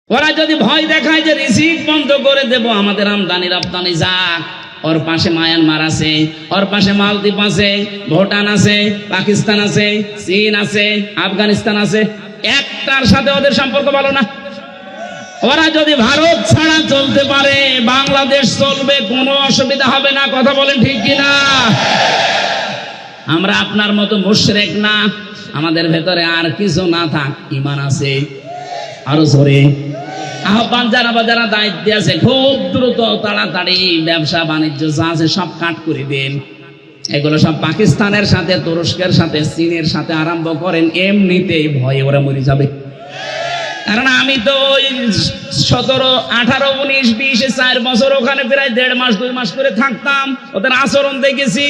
ওরা যদি ভয় দেখায় যে রিজিক বন্ধ করে দেব, আমাদের আমদানি রপ্তানি যাক, ওর পাশে মায়ানমার আছে, ওর পাশে মালদ্বীপ আছে, ভুটান আছে, পাকিস্তান আছে, চীন আছে, আফগানিস্তান আছে, একটার সাথে ওদের সম্পর্ক ভালো না। ওরা যদি ভারত ছাড়া চলতে পারে, বাংলাদেশ চলবে, কোনো অসুবিধা হবে না। কথা বলেন ঠিক কিনা? আমরা আপনার মতো মুশরিক না, আমাদের ভেতরে আর কিছু না থাক, ঈমান আছে। আরো জোরে আহ্বান জানাবো, যারা দায়িত্বে আছে খুব দ্রুত তাড়াতাড়ি ব্যবসা বাণিজ্য যা আছে সব কাট করে দেন। এগুলো সব পাকিস্তানের সাথে, তুরস্কের সাথে, চীনের সাথে আরম্ভ করেন, এমনিতেই ভয়ে ওরা মরে যাবে। কারণ আমি তো ওই 17, 18, 19, 20, 4 বছর ওখানে প্রায় 1.5 মাস 2 মাস করে থাকতাম, ওদের আচরণ দেখেছি।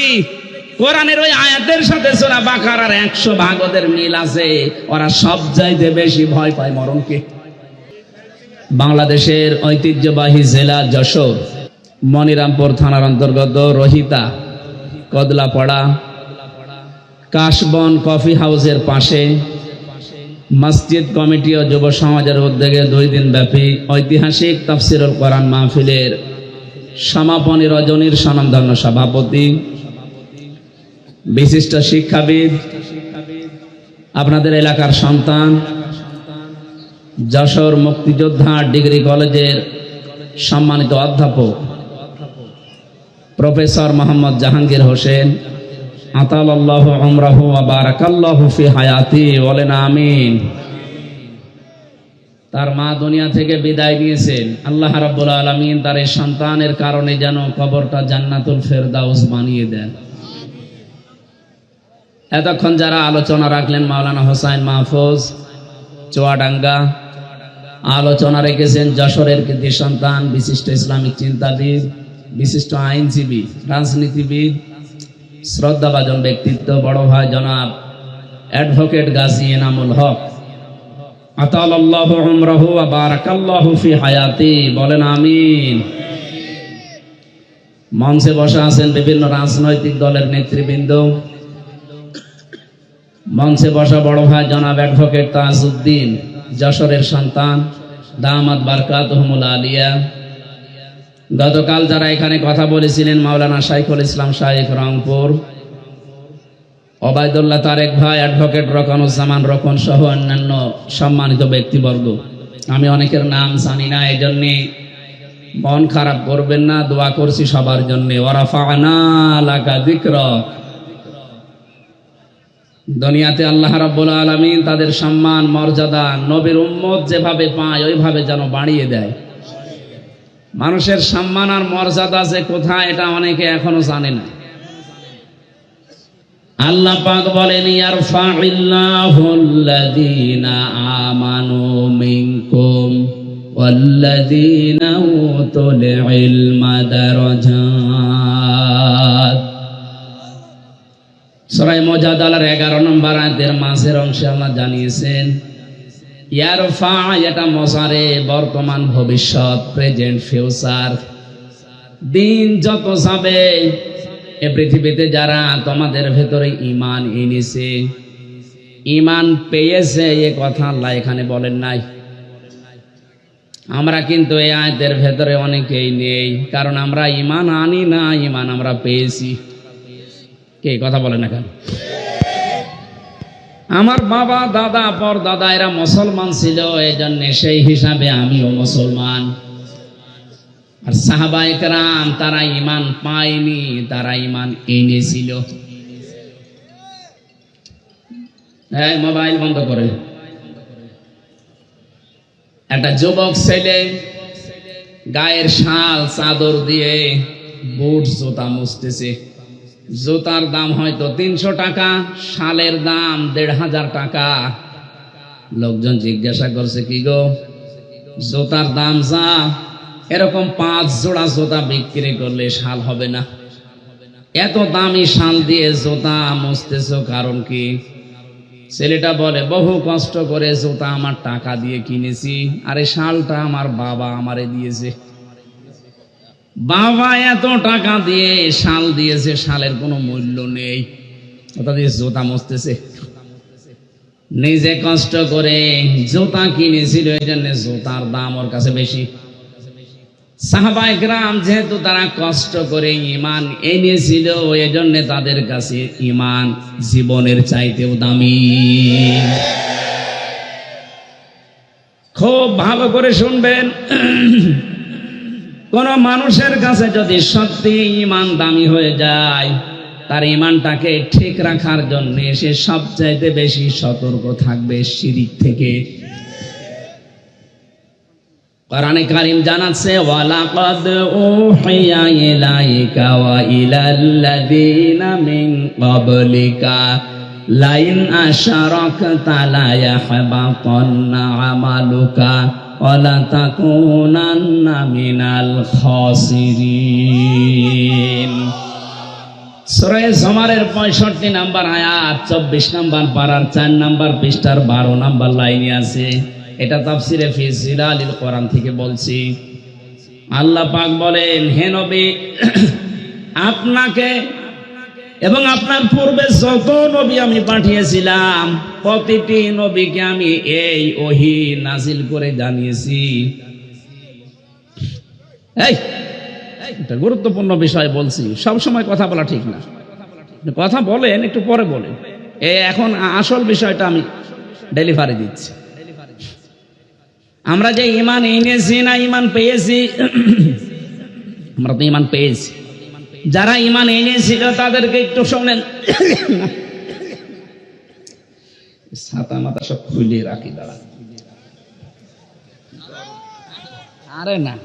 কোরআনের ওই আয়াতের সাথে সূরা বাকারার 100 ভাগ ওদের মিল আছে। ওরা সব চাইতে বেশি ভয় পায় মরণকে। বাংলাদেশের ঐতিহ্যবাহী জেলা যশোর, মনিরামপুর থানার অন্তর্গত রহিতা, কদলাপাড়া, কাশবন কফি হাউসের পাশে মসজিদ কমিটি ও যুব সমাজের উদ্যোগে 2 দিন ব্যাপী ঐতিহাসিক তাফসিরুল কোরআন মাহফিলের সমাপনী রজনীর স্বনামধন্য সভাপতি, বিশিষ্ট শিক্ষাবিদ, আপনাদের এলাকার সন্তান, যশোর মুক্তিযোদ্ধা ডিগ্রি কলেজের সম্মানিত অধ্যাপক প্রফেসর মোহাম্মদ জাহাঙ্গীর হোসেন, আতালাল্লাহু উমরাহু ওয়া বারাকাল্লাহু ফি হায়াতি, বলেন আমিন। তার মা দুনিয়া থেকে বিদায় নিয়েছেন। আল্লাহ রাব্বুল আলামিন তার এই সন্তানের কারণে যেন কবরটা জান্নাতুল ফেরদাউস বানিয়ে দেন। এতক্ষণ যারা আলোচনা রাখলেন, মাওলানা হোসাইন মাহফুজ চুয়াডাঙ্গা, আলোচনা রেখেছেন যশোরের কৃতি সন্তান, বিশিষ্ট ইসলামিক চিন্তাবিদ, বিশিষ্ট আইনজীবী, রাজনীতিবিদ, শ্রদ্ধাভাজন ব্যক্তিত্ব বড় ভাই জনাব অ্যাডভোকেট গাজী এনামুল হক, আতালাল্লাহু উমরাহু ওয়া বারাকাল্লাহু ফি হায়াতি, বলেন আমিন। মঞ্চে বসা আছেন বিভিন্ন রাজনৈতিক দলের নেতৃবৃন্দ, মঞ্চে বসা বড় ভাই জনাব অ্যাডভোকেট তাজউদ্দিন, যশোরের সন্তান, দামাত বারকাতুহুমুল আলিয়া। গতকাল যারা এখানে কথা বলেছিলেন, মাওলানা শাইখুল ইসলাম শাইখ রংপুর, ওবায়দুল্লাহ তারেক ভাই, অ্যাডভোকেট রকনুজ্জামান রকন সহ অন্যান্য সম্মানিত ব্যক্তিবর্গ। আমি অনেকের নাম জানি না, এই জন্যে মন খারাপ করবেন না, দোয়া করছি সবার জন্য। ওয়ারাফা'না লাকা যিকরাক। দুনিয়াতে আল্লাহ রাব্বুল আলামিন তাদের সম্মান মর্যাদা নবীর উম্মত যেভাবে পায় ওইভাবে যেন বাড়িয়ে দেয়। মানুষের সম্মান আর মর্যাদা যে কোথায়, এটা অনেকে এখনো জানে না। আল্লাহ পাক বলেন, ইয়ারফা'িল্লাহুল্লাযীনা আমানু মিনকুম ওয়াল্লাযীনা উতুল ইলমা দারাজাত। সূরা মুজাদালার 11 নম্বর আয়াতের মাঝের অংশে আল্লাহ জানিয়েছেন, ইয়ারফা, এটা মজারে, বর্তমান, ভবিষ্যৎ, প্রেজেন্ট, ফিউচার। দিন যত যাবে, এ পৃথিবীতে যারা তোমাদের ভেতরে ঈমান এনেছে, ঈমান পেয়েছে, এ কথা আল্লাহ এখানে বলেন নাই। আমরা কিন্তু এই আয়াতের ভেতরে অনেকেই নেই, কারণ আমরা ঈমান আনি না, ঈমান আমরা পেয়েছি। কে কথা বলে না কেন? আমার বাবা, দাদা, পরদাদা এরা মুসলমান ছিল, এই জন্য সেই হিসাবে আমিও মুসলমান। আর সাহাবায়ে কেরাম তারা ঈমান পায়নি, তারা ঈমান এনেছিল। এই মোবাইল বন্ধ করে। একটা যুবক ছেলে গায়ের শাল চাদর দিয়ে বুট জুতা মুছতেছে। জুতার দাম হয়তো 300 টাকা, শালের দাম 1500 টাকা। লোকজন জিজ্ঞাসা করছে, কি গো, জুতার দাম যা, এরকম 5 জোড়া জুতা বিক্রি করলে শাল হবে না? এত দামি শাল দিয়ে জুতা মুছতেছো, কারণ কি? ছেলেটা বলে, বহু কষ্ট করে জুতা আমার টাকা দিয়ে কিনেছি, আর এই শালটা আমার বাবা আমারে দিয়েছে। বাবা এত টাকা দিয়ে শাল দিয়েছে, শালের কোনো মূল্য নেই, ওটা দিয়ে জুতা মুছতেছে। নিজে কষ্ট করে জুতা কিনেছিল, এই জন্য জুতার দাম ওর কাছে বেশি। সাহাবায়ে কেরাম যেহেতু তারা কষ্ট করে ঈমান এনেছিল, এই জন্য তাদের কাছে ঈমান জীবনের চাইতেও দামি। খুব ভালো করে শুনবেন, কোন মানুষের কাছে যদি সত্যি ঈমান দামি হয়ে যায়, তার ঈমানটাকে ঠিক রাখার জন্য সে সবচাইতে বেশি সতর্ক থাকবে শিরিক থেকে। কোরআনে কারীম জানাচ্ছে, ওয়ালাকাদ উহিয়া ইলাইকা ওয়া ইলাল্লাযীনা মিন ক্বাবলিকা লাইন আশরাকতা লা ইয়াহবাতান্না আমালুকা ওয়া লা তাকুনান্না মিনাল খাসিরিন। সূরা জুমারের 65 নম্বর আয়াত, 24 নম্বর পারার 4 নম্বর পৃষ্ঠার 12 নম্বর লাইনে আছে। এটা তাফসিরে ফি জিলালিল কোরআন থেকে বলছি। আল্লাহ পাক বলেন, হে নবী, আপনাকে এবং আপনার পূর্বে যত নবী আমি পাঠিয়েছিলাম, প্রতিটি নবীকে আমি এই ওহী নাজিল করে জানিয়েছি। এটা গুরুত্বপূর্ণ বিষয় বলছি, সব সময় কথা বলা ঠিক না। কথা বলেন, একটু পরে বলেন। এখন আসল বিষয়টা আমি ডেলিভারি দিচ্ছি। আমরা যে ঈমান এনেছি না ঈমান পেয়েছি, আমরা তো ঈমান পেয়েছি। যারা ঈমান এনেছিল তাদেরকে একটু শোনেন। ছাতা মাথা সব খুলে রাখি, দাঁড়া। আরে না,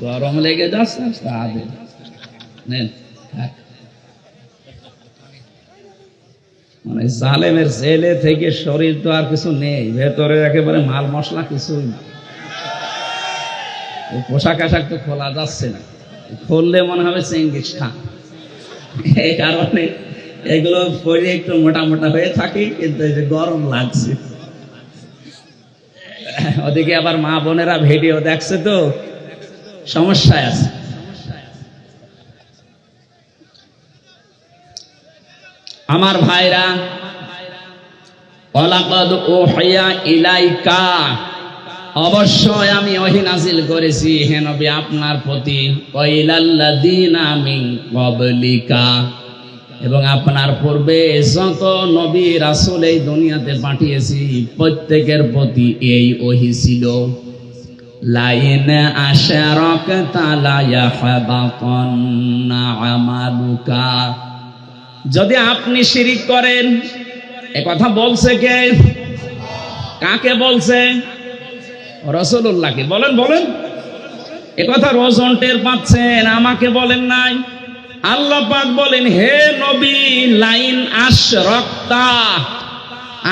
গরম লেগে যাচ্ছে। মানে জালেমের ছেলে থেকে শরীর তো আর কিছু নেই, ভেতরে একেবারে মাল মশলা কিছুই না। পোশাক আশাক তো খোলা যাচ্ছে না, খুললে মনে হবে চেঙ্গিস খান। এই কারণে এগুলো পরে একটু মোটা মোটা হয়ে থাকে, কিন্তু এই যে গরম লাগছে। ওদিকে আবার মা বোনেরা ভিডিও দেখছে তো সমস্যায় আছে। আমার ভাইরা, ওয়ালাকাদ উহিয়া ইলাইকা, অবশ্যই আমি ওহী নাযিল করেছি হে নবী আপনার প্রতি, ওয়া ইলাল্লাযীনা মিন ক্বাবলিকা, এবং আপনার পূর্বে যত নবী রাসূল এই দুনিয়াতে পাঠিয়েছি প্রত্যেকের প্রতি এই ওহী ছিল। লাইন আশরাকতা লা ইয়াহবাতান্না আমালুকা, যদি আপনি শিরিক করেন। এ কথা বলছে কে? কাকে বলছে? রাসূলুল্লাহকে। বলেন বলেন, এ কথা রোজন টের পাচ্ছেন, আমাকে বলেন নাই। আল্লাহ পাক বলেন, হে নবী, লাইন আশরাকতা,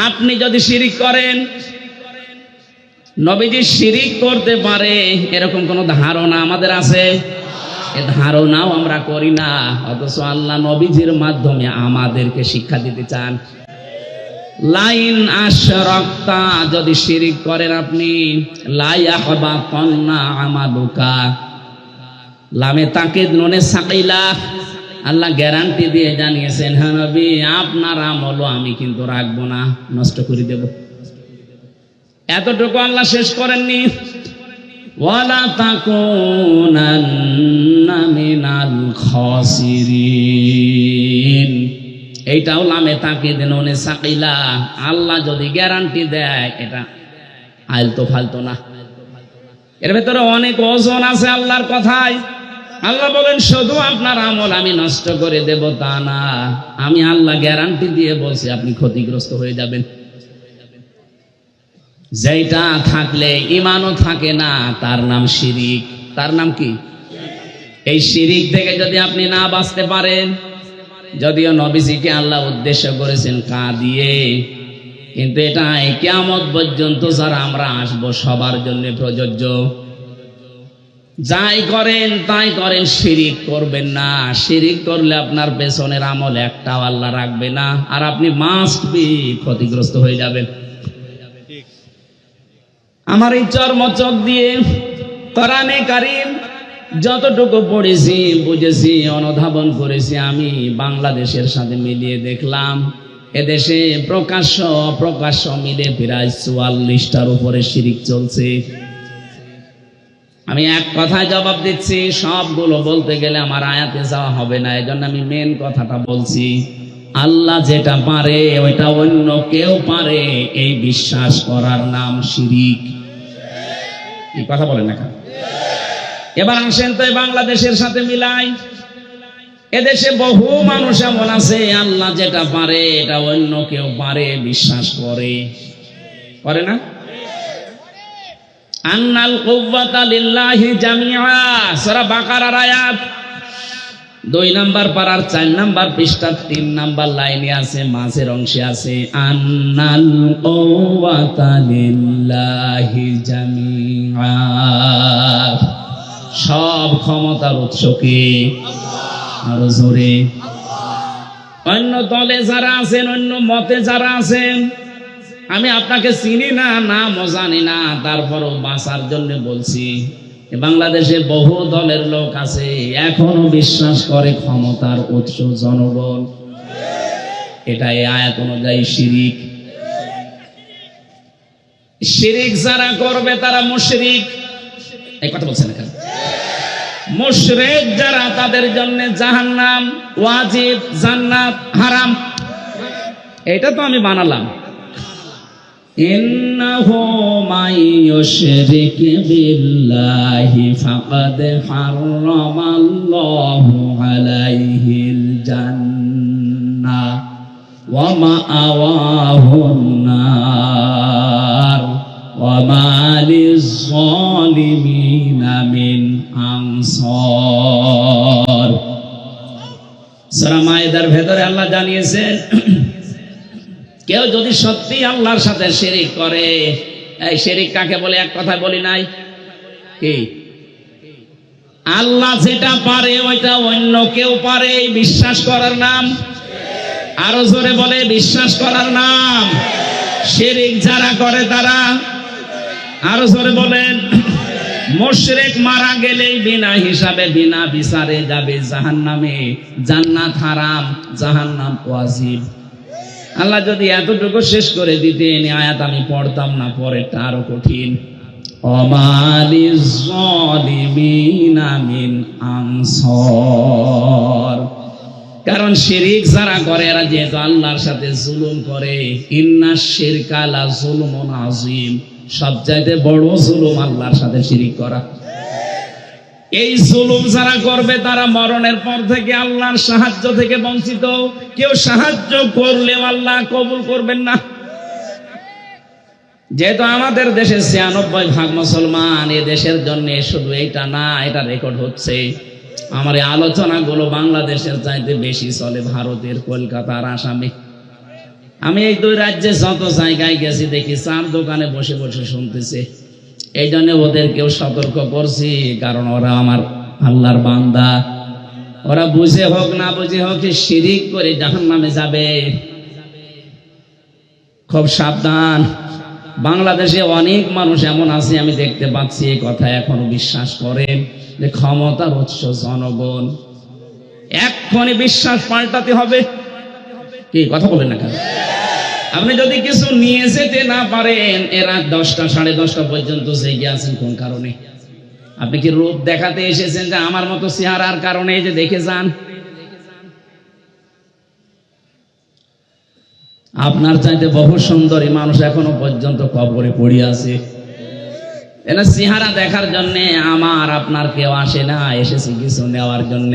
আপনি যদি শিরিক করেন। নবীজি শিরিক করতে পারে এরকম কোন ধারণা আমাদের আছে? এ ধারণাও আমরা করি না, অথচ আল্লাহ নবীজির মাধ্যমে আমাদেরকে শিক্ষা দিতে চান। লাইন আশরাকতা, যদি শিরিক করেন আপনি, লা ইয়াহবাতান্না আমালুকা, লামে তাকিদ নুনে সাকিলা, আল্লাহ গ্যারান্টি দিয়ে জানিয়েছেন, হ্যাঁ নবী আপনার আমলও আমি কিন্তু রাখবো না, নষ্ট করে দেব। এতটুকু আল্লাহ শেষ করেননি, ওয়ালা তাকুনান্না মিনাল খাসিরিন, এইটাও লামে তাকিদ নুনে সাকিলা। আল্লাহ যদি গ্যারান্টি দেয়, এটা আলতো ফালতো না, এর ভেতরে অনেক ওজন আছে আল্লাহর কথায়। আল্লাহ বলেন, শুধু আপনার আমল আমি নষ্ট করে দেব তা না, আমি আল্লাহ গ্যারান্টি দিয়ে বলছি আপনি ক্ষতিগ্রস্ত হয়ে যাবেন। যেটা থাকলে ঈমানও থাকে না, তার নাম শিরিক। তার নাম কি? এই শিরিক থেকে যদি আপনি না বাঁচতে পারেন, যদিও নবীজিকে আল্লাহ উদ্দেশ্য করেছেন কা দিয়ে, কিন্তু এটা কিয়ামত পর্যন্ত যারা আমরা আসবো সবার জন্য প্রযোজ্য। যাই করেন তাই করেন, শিরিক করবেন না। শিরিক করলে আপনার পেছনের আমল একটাও আল্লাহ রাখবে না, আর আপনি মাস্ট বি ক্ষতিগ্রস্ত হয়ে যাবেন। আমার এই চর্মচক দিয়ে কোরআনে কারীম যতটুকু পড়েছি, বুঝেছি, অনুধাবন করেছি, আমি বাংলাদেশের সাথে মিলিয়ে দেখলাম এদেশে প্রকাশ্য অপ্রকাশ্য মিলে প্রায় 44টার উপরে শিরিক চলছে। আমি এক কথায় জবাব দিচ্ছি, সবগুলো বলতে গেলে আমার আয়াতে যাওয়া হবে না, এজন্য আমি মেন কথাটা বলছি। আল্লাহ যেটা পারে ওইটা অন্য কেউ পারে, এই বিশ্বাস করার নাম শিরিক। এই কথা বলেন না কেন? এবার আসেন তো বাংলাদেশের সাথে মিলাই। এদেশে বহু মানুষ এমন আছে আল্লাহ যেটা পারে এটা অন্য কেউ পারে বিশ্বাস করে না? আন্নাল কুওয়াতা লিল্লাহি জামিআ, সূরা বাকারার আয়াত 2 নাম্বার পারার 4 নাম্বার পৃষ্ঠার 3 নাম্বার লাইনে আছে, মাঝের অংশে আছে আন্নাল কুওয়াতা লিল্লাহি জামিআ। সব ক্ষমতার উৎস কে? আরো জোরে। অন্য দলে যারা আছেন, অন্য মতে যারা আছেন, আমি আপনাকে চিনি না, নামও জানি না, তারপরও বাঁচার জন্য বলছি, বাংলাদেশে বহু দলের লোক আছে এখনো বিশ্বাস করে ক্ষমতার উৎস জনগণ। এটা এই আয়াত অনুযায়ী শিরিক। শিরিক যারা করবে তারা মুশরিক। এই কথা বলছেন না কেন? মুশরিক যারা তাদের জন্য জাহান্নাম ওয়াজিব, জান্নাত হারাম। এটা তো আমি বানালাম। ইন্নাহু মাইয়ুশরিক বিল্লাহি ফাকাদ হারামাল্লাহু আলাইহিল জান্নাহ ওয়া মাআওয়াহুন নার ওয়া মা লিয-যালিমিনা মিন আনসার। সূরা মায়েদার ভেতরে আল্লাহ জানিয়েছেন, কেউ যদি সত্যি আল্লাহর সাথে শিরিক করে, এই শিরিক কাকে বলে এক কথা বলি নাই কি? আল্লাহ যেটা পারে ওইটা অন্য কেউ পারে, বিশ্বাস করার নাম। আরো জোরে বলে, বিশ্বাস করার নাম শিরিক। যারা করে তারা আরো জোরে বলেন। মুশরিক মারা গেলেই বিনা হিসাবে বিনা বিচারে যাবে জাহান্নামে। জান্নাত হারাম, জাহান্নাম ওয়াজিব। আল্লাহ যদি এতটুকু শেষ করে দিতেন, আয়াত আমি পড়তাম না, পরেরটা আরো কঠিন। ওয়ালিয-যালিমিনা মিন আনসার। কারণ শিরিক যারা করে এরা যেহেতু আল্লাহর সাথে জুলুম করে, ইন্নাশ শিরকা লা যুলমুন আযীম, সবচাইতে বড় জুলুম আল্লাহর সাথে শিরিক করা। এই জুলুম যারা করবে তারা মরণের পর থেকে আল্লাহর সাহায্য থেকে বঞ্চিত। কেউ সাহায্য করলেও আল্লাহ কবুল করবেন না। যেহেতু আমাদের দেশে 96% মুসলমান, এ দেশের জন্য শুধু এইটা না, এটা রেকর্ড হচ্ছে। আমার এই আলোচনাগুলো বাংলাদেশের চাইতে বেশি চলে ভারতের, কলকাতার, আসামে। আমি এই 2 রাজ্যে যত জায়গায় গেছি দেখি চার দোকানে বসে বসে শুনতেছে। এই জন্য ওদেরকেও সতর্ক করছি, কারণ ওরা আমার আল্লাহর বান্দা। ওরা বুঝে হোক না বুঝে হোক শিরিক করে জাহান্নামে যাবে। খুব সাবধান। বাংলাদেশে অনেক মানুষ এমন আছে আমি দেখতে পাচ্ছি, এই কথা এখনো বিশ্বাস করেন যে ক্ষমতার উৎস জনগণ। এক্ষুনি বিশ্বাস পাল্টাতে হবে। কি কথা বলেন না কেন? আপনি যদি কিছু নিয়ে যেতে না পারেন, এরা 10টা 10:30 পর্যন্ত জেগে আছেন কোন কারণে? আপনি কি রূপ দেখাতে এসেছেন যে আমার মতো চেহারার কারণে যে দেখে যান? আপনার চাইতে বহু সুন্দরী মানুষ এখনো পর্যন্ত কবরে পড়ে আছে। এরা চেহারা দেখার জন্য আমার আপনার কেউ আসে না, এসেছে কিছু নেওয়ার জন্য।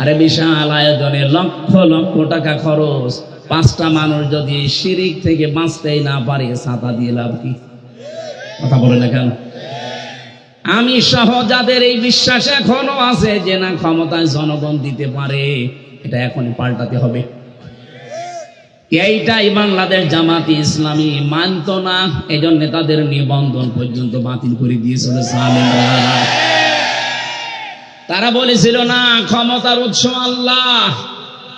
আরে বিশাল আয়োজনে লক্ষ লক্ষ টাকা খরচ, 5টা মানুষ যদি শিরিক থেকে বাঁচতেই না পারে, ছাতা দিয়ে লাভ কি? কথা বলে না কেন? আমি সহ যাদের এই বিশ্বাস এখনো আছে যে না ক্ষমতায় জনগণ দিতে পারে, এটা এখনই পাল্টাতে হবে। এইটাই বাংলাদেশ জামাতি ইসলামী মানত না, এজন্য তাদের নিবন্ধন পর্যন্ত বাতিল করে দিয়েছিল জালেমরা। তারা বলেছিল না ক্ষমতার উৎস আল্লাহ।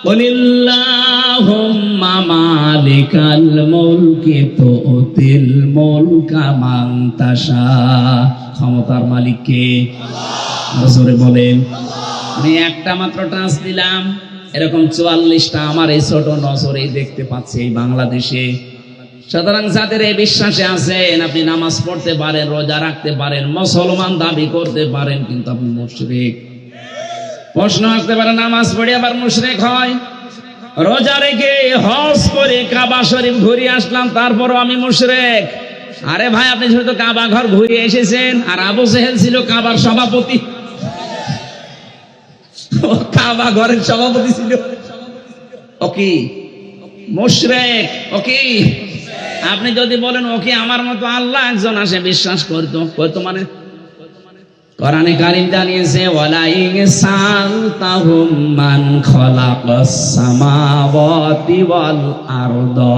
কুলিল্লাহুম্মা মালিকাল মুলকি তুতিল মুলকা মান তাশা। ক্ষমতার মালিক কে? আল্লাহ। জোরে বলেন। আমি একটা মাত্র টাচ দিলাম, এরকম 44টা আমার এই ছোট নজরে দেখতে পাচ্ছি এই বাংলাদেশে। সুতরাং যাদের এই বিশ্বাসে আছেন, আপনি নামাজ পড়তে পারেন, রোজা রাখতে পারেন, মুসলমান দাবি করতে পারেন, কিন্তু আপনি মুশরিক। প্রশ্ন আসতে পারে, নামাজ পড়ে আবার মুশরিক হয়, রোজা রেখে হজ করে কাবা শরীফ ঘুরে আসলাম, তারপরও আমি মুশরিক। আরে ভাই, আপনি শুধু কাবা ঘর ঘুরে এসেছেন, আর আবু জেহেল ছিল কাবার সভাপতি, কাবা ঘরের সভাপতি ছিল, ও কি মুশরিক? ও কি? আপনি যদি বলেন ওকে আমার মতো আল্লাহ একজন আসে বিশ্বাস করতো মানে কোরআনে কারীম জানিয়েছে, ওয়ালা ইনসালতাহুম মান খালাকাস সামাওয়াতি ওয়াল আরদা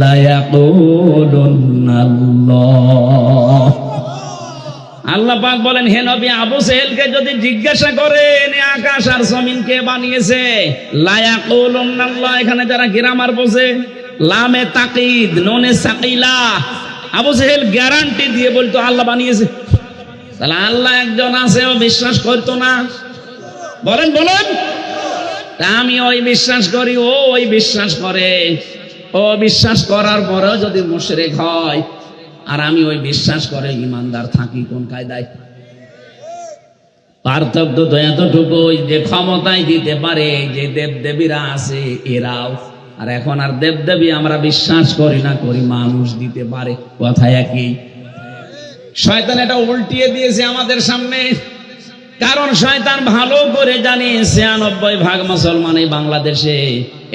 লা ইয়াকুলুনাল্লাহ। আল্লাহ পাক বলেন, হে নবী, আবু জেহেলকে যদি জিজ্ঞাসা করেন আকাশ আর জমিন কে বানিয়েছে, লা ইয়াকুলুনাল্লাহ, এখানে যারা গ্রামার বোঝে, লামে তাকিদ নুনে সাকিলা, আবু জেহেল গ্যারান্টি দিয়ে বলতো আল্লাহ বানিয়েছে। তাহলে আল্লাহ একজন আছে, ও বিশ্বাস করতো না? বলেন বলেন। আমি ওই বিশ্বাস করি, ও ওই বিশ্বাস করে, ও বিশ্বাস করার পরেও যদি মুশরিক হয়, আর আমি ওই বিশ্বাস করে ইমানদার থাকি, কোন কায়দায়? পার্থক্য তো এতটুকুই যে ক্ষমতায় দিতে পারে যে দেবদেবীরা আছে এরাও, আর এখন আর দেবদেবী আমরা বিশ্বাস করি না, করি মানুষ দিতে পারে, কথা একই। শয়তান এটা উল্টিয়ে দিয়েছে আমাদের সামনে, কারণ শয়তান ভালো করে জানে ৯৬% মুসলমান এই বাংলাদেশে,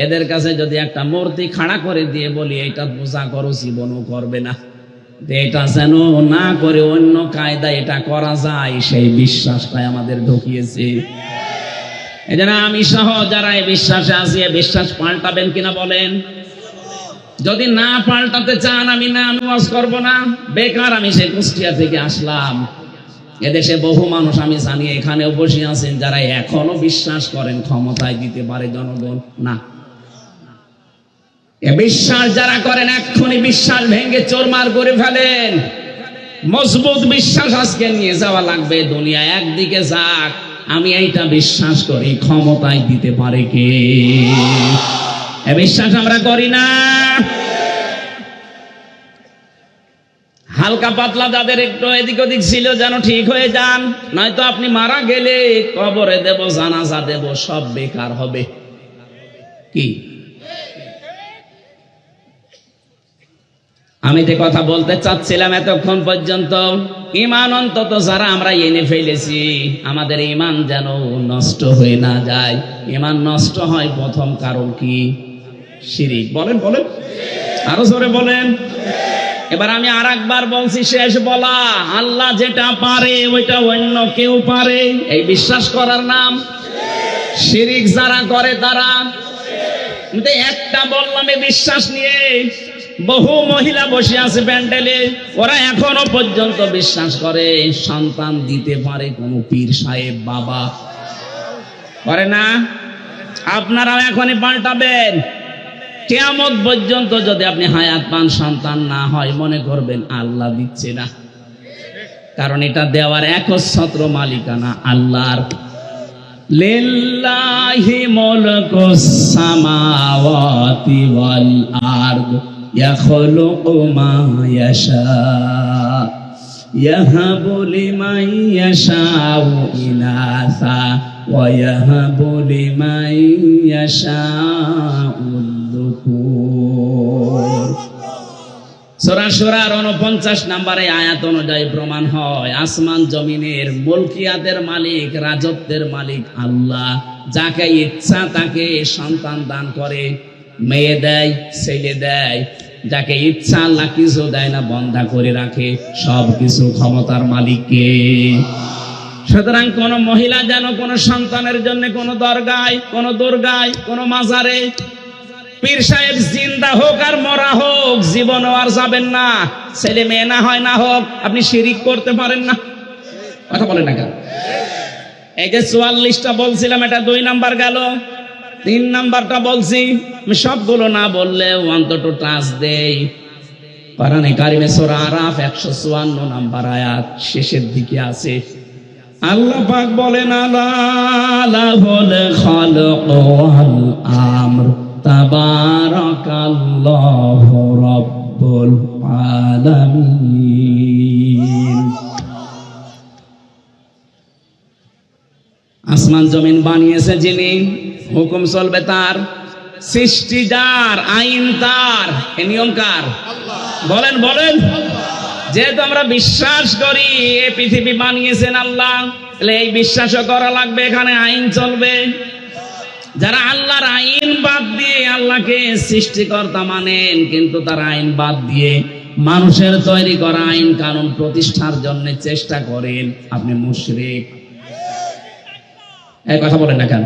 এদের কাছে যদি একটা মূর্তি খাড়া করে দিয়ে বলি এটা পূজা করো, জীবনও করবে না। এটা যেন না করে অন্য কায়দা এটা করা যায়, সেই বিশ্বাসটাই আমাদের ঢুকিয়েছে। এই জন্য আমি সহ যারা এই বিশ্বাসে আছি, বিশ্বাস পাল্টাবেন কিনা বলেন? যদি না পাল্টাতে চান, আমি ওয়াজ করব না, বেকার। আমি সেই কুষ্টিয়া থেকে আসলাম, এদেশে বহু মানুষ আমি জানি এখানেও বসে আছেন যারা এখনো বিশ্বাস করেন ক্ষমতায় দিতে পারে জনগণ। না, এ বিশ্বাস যারা করেন এক্ষুনি বিশ্বাস ভেঙে চোরমার করে ফেলেন। মজবুত বিশ্বাস আজকে নিয়ে যাওয়া লাগবে দুনিয়া একদিকে যাক। আমি এইটা বিশ্বাস করি ক্ষমতায় দিতে পারে কে, এ বিশ্বাস আমরা করি না। হালকা পাতলা যাদের একটু এদিক ওদিক ছিল যেন ঠিক হয়ে যান, নয়তো আপনি মারা গেলে কবরে দেব, জানাজা দেব, সব বেকার হবে। কি আমি যে কথা বলতে চাচ্ছিলাম এতক্ষণ পর্যন্ত, ঈমান অন্তত যারা আমরা এনে ফেলেছি, আমাদের ঈমান যেন নষ্ট হয়ে না যায়। ঈমান নষ্ট হয় প্রথম কারণ কি? শিরিক। বলেন বলেন, আরো জোরে বলেন। এবার আমি আর একবার বলছি, শেষ বলা, আল্লাহ যেটা পারে ওইটা অন্য কেউ পারে, এই বিশ্বাস করার নাম শিরিক। যারা করে তারা, একটা বললাম এই বিশ্বাস নিয়ে বহু মহিলা বসে আছে প্যান্ডেলে, ওরা এখনো পর্যন্ত বিশ্বাস করে সন্তান দিতে পারে কোন পীর সাহেব বাবা। করে না? আপনারাও এখনই পাল্টাবেন। কিয়ামত পর্যন্ত যদি আপনি হায়াত পান, সন্তান না হয়, মনে করবেন আল্লাহ দিচ্ছে না, কারণ এটা দেওয়ার একচ্ছত্র মালিকানা আল্লাহর। লিল্লাহি মুলকুস সামাওয়াতি ওয়াল আরদ ইয়াখলুকু মা ইয়াশা ইয়াহাবু লিমান ইয়াশাউ ইনাসা ওয়া ইয়াহাবু লিমান ইয়াশাউ যুকুর। সূরা সূরার 49 নম্বরে আয়াত অনুযায়ী প্রমাণ হয় আসমান জমিনের মুলকিয়াতের মালিক, রাজত্বের মালিক আল্লাহ। যাকে ইচ্ছা তাকে সন্তান দান করে, মেয়ে দেয়, ছেলে দেয়। যাকে ইচ্ছা আল্লাহ কিছু দেয় না, বন্ধা করে রাখে। সব কিছু ক্ষমতার মালিককে। সুতরাং কোন মহিলা যেন কোন সন্তানের জন্য কোন দরগায়, কোন দুর্গায়, কোন মাজারে পীর সাহেব জিন্দা হোক আর মরা হোক, জীবনও আর যাবেন না। ছেলে মেয়ে না হয় না হোক, আপনি শিরিক করতে পারেন না। কথা বলেন না কেন? এই যে 44টা বলছিলাম, এটা 2 নাম্বার গেল। 3 নাম্বারটা বলছি, আমি সবগুলো না বললেও অন্তত টাচ দেই। কোরআনে কারিমে সূরা আরাফ 154 নাম্বার আয়াত শেষের দিকে আছে, আল্লাহ পাক বলেন আলা লাহুল খালকু ওয়াল আমর তাবারাকাল্লাহু রাব্বুল আলামিন। আসমান জমিন বানিয়েছে যিনি, হুকুম চলবে তার, সৃষ্টি যার, আইন তার, এ নিয়ম কার? বলেন বলেন। যেহেতু আমরা বিশ্বাস করি এই পৃথিবী বানিয়েছেন আল্লাহ, তাহলে এই বিশ্বাসও করা লাগবে এখানে আইন চলবে। যারা আল্লাহর আইন বাদ দিয়ে আল্লাহকে সৃষ্টিকর্তা মানেন, কিন্তু তার আইন বাদ দিয়ে মানুষের তৈরি করা আইন কানুন প্রতিষ্ঠার জন্য চেষ্টা করেন, আপনি মুশরিক। এই কথা বলেন না কেন?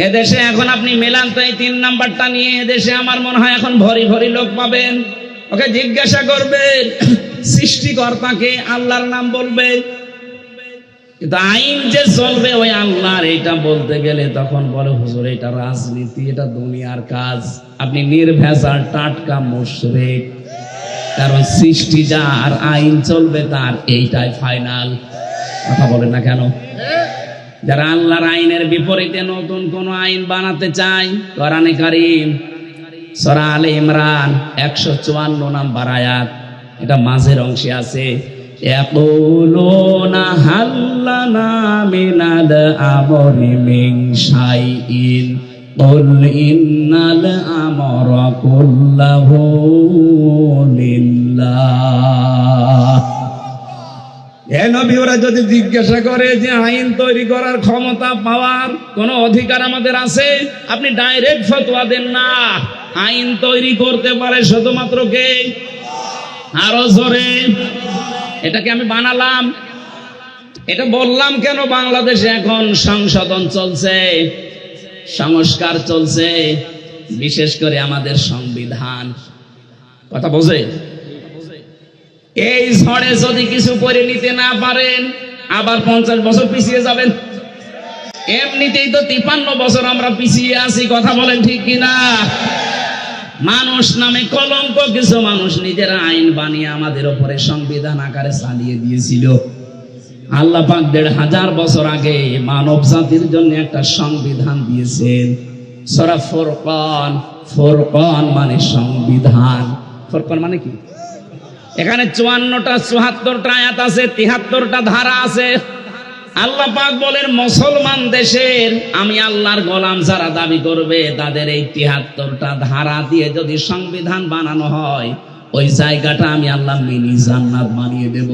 এদেশে এখন আপনি মেলান তো এই 3 নাম্বারটা নিয়ে, এদেশে আমার মনে হয় এখন ভরি ভরি লোক পাবেন। ওকে জিজ্ঞাসা করবেন সৃষ্টিকর্তাকে, আল্লাহর নাম বলবে, কিন্তু আইন যে চলবে ওই আল্লাহর, এটা বলতে গেলে তখন বলে হুজুর এটা রাজনীতি, এটা দুনিয়ার কাজ। আপনি নির্ভেজাল টাটকা মুশরিক, কারণ সৃষ্টি যার, আইন চলবে তার, এইটাই ফাইনাল। কথা বলেন না কেন? যারা আল্লাহর আইনের বিপরীতে নতুন কোন আইন বানাতে চায়, কোরআনে কারীম সূরা আলে ইমরান 154 নম্বর আয়াত, এটা মাঝের অংশে আছে, ইয়াকুলুনা হাল্লানা মিনাল আমরি মিন শাইইন কুল ইন্নাল আমরা কুল্লাহু লিল্লাহ। এ নবী, ওরা যদি জিজ্ঞাসা করে যে আইন তৈরি করার ক্ষমতা পাওয়ার কোন অধিকার আমাদের আছে, আপনি ডাইরেক্ট ফতোয়া দেন না। আইন তৈরি করতে পারে শুধুমাত্র কে? আরো জোরে। এটাকে আমি বানালাম, এটা বললাম কেন? বাংলাদেশে এখন সংশোধন চলছে, সংস্কার চলছে, বিশেষ করে আমাদের সংবিধান। কথা বোঝে? এই ঝড়ে যদি কিছু করে নিতে না পারেন, আবার 50 বছর পিছিয়ে যাবেন। এমনিতেই তো 53 বছর আমরা পিছিয়ে আছি। কথা বলেন ঠিক কিনা? মানুষ নামে কলঙ্ক কিছু মানুষ নিজেরা আইন বানিয়ে আমাদের উপরে সংবিধান আকারে চালিয়ে দিয়েছিল। আল্লাহ পাক 1500 বছর আগে মানব জাতির জন্য একটা সংবিধান দিয়েছেন, সূরা ফুরকান। ফুরকান মানে সংবিধান। ফুরকান মানে কি? এখানে 54টা 74টা আয়াত আছে, 73টা ধারা আছে। আল্লাহ পাক বলেন মুসলমান দেশের আমি আল্লাহর গোলাম যারা দাবি করবে, তাদের এই 73টা ধারা দিয়ে যদি সংবিধান বানানো হয়, ওই জায়গাটা আমি আল্লাহ মিনি জান্নাত বানিয়ে দেব।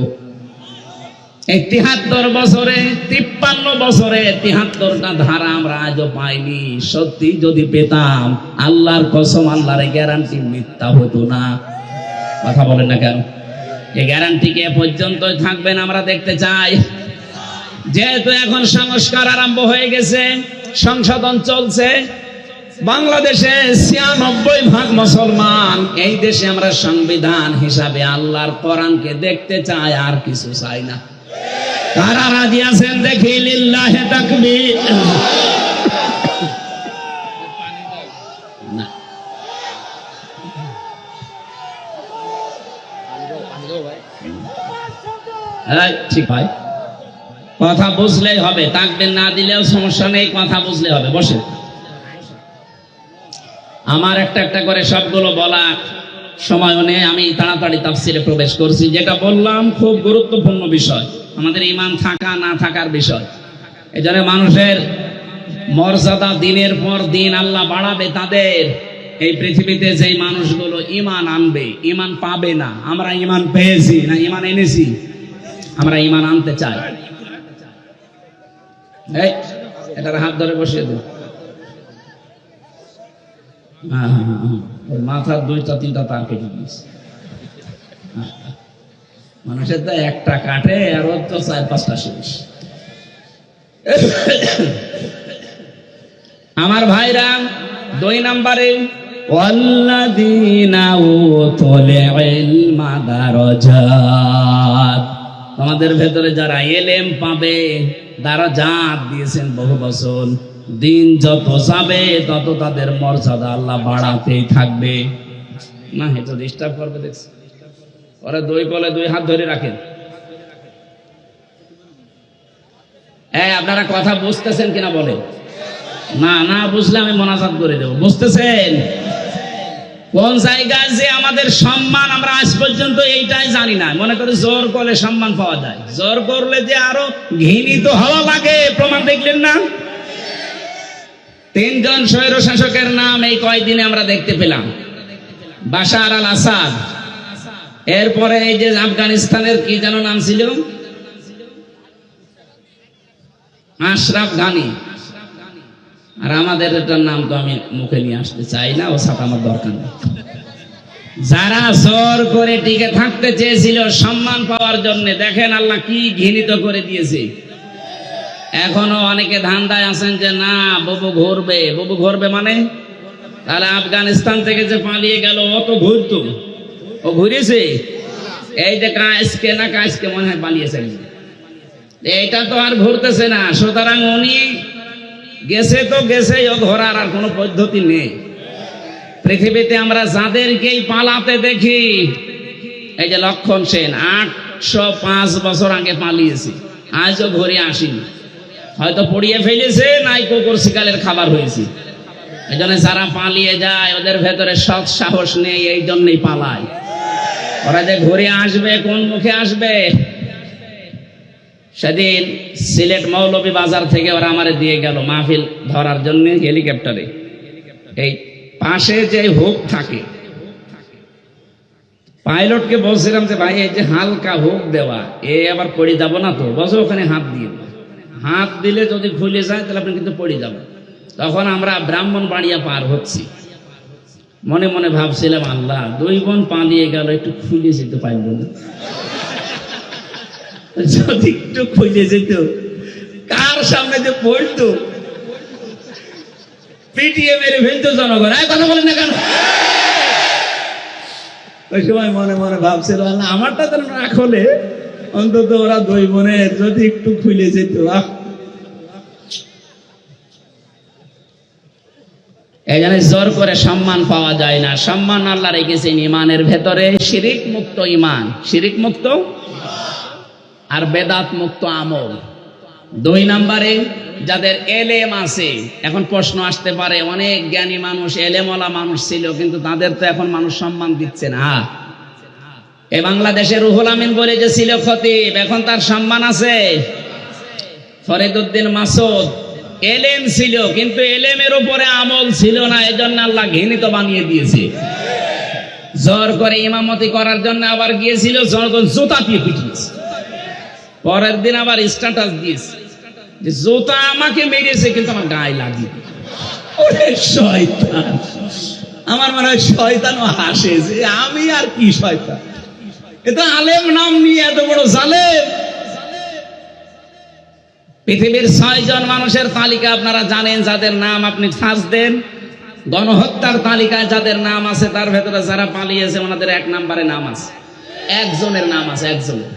এই 73 বছরে, 53 বছরে 73টা ধারা আমরা আজও পাইনি। সত্যি যদি পেতাম, আল্লাহর কসম, আল্লাহর গ্যারান্টি মিথ্যা হতো না। কথা বলেন না কেন? এই গ্যারান্টি কে পর্যন্ত থাকবেন আমরা দেখতে চাই। যেহেতু এখন সংস্কার আরম্ভ হয়ে গেছে, সংশোধন চলছে, বাংলাদেশে 96% মুসলমান, এই দেশে আমরা সংবিধান হিসাবে আল্লাহর কোরআনকে দেখতে চাই, আর কিছু চাই না। কারা রাজি আছেন দেখি? লিল্লাহি তাকবীর। ঠিক ভাই, কথা বুঝলেই হবে, তাকবীর না দিলেও সমস্যা নেই, কথা বুঝলে হবে। বসে আমার একটা একটা করে সবগুলো বলা সময় নেই, আমি তাড়াতাড়ি তাফসিরে প্রবেশ করছি। যেটা বললাম খুব গুরুত্বপূর্ণ বিষয়, আমাদের ঈমান থাকা না থাকার বিষয়। এজন্য মানুষের মর্যাদা দিনের পর দিন আল্লাহ বাড়াবে তাদের। এই পৃথিবীতে যেই মানুষগুলো ঈমান আনবে, ঈমান পাবে না। আমরা ঈমান পেয়েছি না ঈমান এনেছি? আমরা ঈমান আনতে চাই। এই এটার হাত ধরে বসিয়ে দিন। মাথার 2-3টা তার কেটে দিয়েছে। মানুষের তো একটা কাটে, আর ওর তো 4-5টা শেষ। আমার ভাইরা, 2 নম্বরে ওয়াল্লাযীনা উতুল ইলমা দারাজাত, আমাদের ভেতরে যারা এলেম পাবে, দারাজাত দিয়েছেন বহু বছর। দিন যত যাবে তত তাদের মর্যাদা আল্লাহ বাড়াতেই থাকবে। না, এটা ডিস্টার্ব করবে দেখছি। ওরা 2 কোলে 2 হাত ধরে রাখেন। আপনারা কথা বুঝতেছেন কিনা বলেন? না না বুঝলে আমি মোনাজাত করে দেবো। বুঝতেছেন? কোন জায়গায় যে আমাদের সম্মান আমরা আজ পর্যন্ত এইটাই জানি না। মনে করি জোর করলে সম্মান পাওয়া যায়, জোর করলে যে আরো ঘৃণিত হওয়া লাগে। প্রমাণ দেখলেন না? 3 জন স্বৈর শাসকের নাম এই কয়দিনে আমরা দেখতে পেলাম। বাশার আল আসাদ, এরপরে এই যে আফগানিস্তানের কি যেন নাম ছিল, আশরাফ ঘানি, আর আমাদের এটার নাম তো আমি মুখে নিয়ে আসতে চাই না, ও সাথে আমার দরকার নেই। যারা জোর করে টিকে থাকতে চেয়েছিল সম্মান পাওয়ার জন্য, দেখেন আল্লাহ কি ঘৃণিত করে দিয়েছে। এখনো অনেকে ধান্দায় আছেন যে না বুবু ঘুরবে। বুবু ঘুরবে মানে? তাহলে আফগানিস্তান থেকে যে পালিয়ে গেল ও তো ঘুরতো, ও ঘুরেছে। এই যে কাজকে না কাজকে মনে হয় পালিয়েছে, এইটা তো আর ঘুরতেছে না। সুতরাং উনি গেছে তো গেছে, ও ঘোরার আর কোনো পদ্ধতি নেই। পৃথিবীতে আমরা যাদেরকেই পালাতে দেখি, এই যে লক্ষণ সেন 805 বছর আগে পালিয়েছে, আজও ঘুরে আসেনি। হয়তো পড়িয়ে ফেলেছে, নাই কুকুর শিকালের খাবার হয়েছে। এই জন্য যারা পালিয়ে যায় ওদের ভেতরে সৎ সাহস নেই, এই জন্যই পালায়। ওরা যে ঘুরে আসবে কোন মুখে আসবে? সেদিন সিলেট মৌলভী বাজার থেকে ওরা আমারে দিয়ে গেল মাহফিল ধরার জন্য হেলিকপ্টারে। এই পাশে যে হুক থাকে, পাইলটকে বলছিলাম যে ভাই এই যে হালকা হুক দেওয়া, এ আবার পড়ে যাব না তো? বসে ওখানে হাত দিয়ে, হাত দিলে যদি খুলে যায় তাহলে আপনি কিন্তু পড়ে যাবেন। তখন আমরা ব্রাহ্মণবাড়িয়া পার হচ্ছি, মনে মনে ভাবছিলাম আল্লাহ 2 বোন পালিয়ে গেল, একটু খুলে যেতে পারবো না? যদি একটু খুলে যেত, কার সামনে যে পড়তো, পিটিয়ে মেরে ফেলতো জনগণ। কথা বলেন না কেন? ওই সময় মনে মনে ভাবছিল আল্লাহ আমারটা তো না খোলে, অন্তত ওরা 2 বোনের যদি একটু খুলে যেত। এই জন্য জোর করে সম্মান পাওয়া যায় না। সম্মান আল্লাহ রেখেছেন ইমানের ভেতরে, শিরিক মুক্ত ইমান, শিরিক মুক্ত আর বেদাত মুক্ত আমল। 2 নম্বরে যাদের এলেম আছে। এখন প্রশ্ন আসতে পারে, অনেক জ্ঞানী মানুষ, এলেমওয়ালা মানুষ ছিল, কিন্তু তাদের তো এখন মানুষ সম্মান দিচ্ছে না। এই বাংলাদেশের রুহুল আমিন বলে যে ছিল খতিব, এখন তার সম্মান আছে? ফরিদউদ্দিন মাসুদ এলেম ছিল, কিন্তু এলেমের উপরে আমল ছিল না, এজন্য আল্লাহ ঘৃণিত বানিয়ে দিয়েছে। জোর করে ইমামতি করার জন্য আবার গিয়েছিল, জনগণ জুতা দিয়ে পিটিয়েছে। পরের দিন আবার স্ট্যাটাস দিয়েছে যে জুতা আমাকে মেরেছে কিন্তু আমার গায়ে লাগিয়ে। ওরে শয়তান! আমার মনে হয় শয়তানও হাসে যে আমি আর কি শয়তান, এটা আলেম নাম নিয়ে এত বড় জালেম। পৃথিবীর 6 জন মানুষের তালিকা আপনারা জানেন, যাদের নাম আপনি সার্চ দেন, গণহত্যার তালিকায় যাদের নাম আছে তার ভেতরে যারা পালিয়েছে ওনাদের 1 নম্বরে নাম আছে। একজনের নাম আছে, একজনের।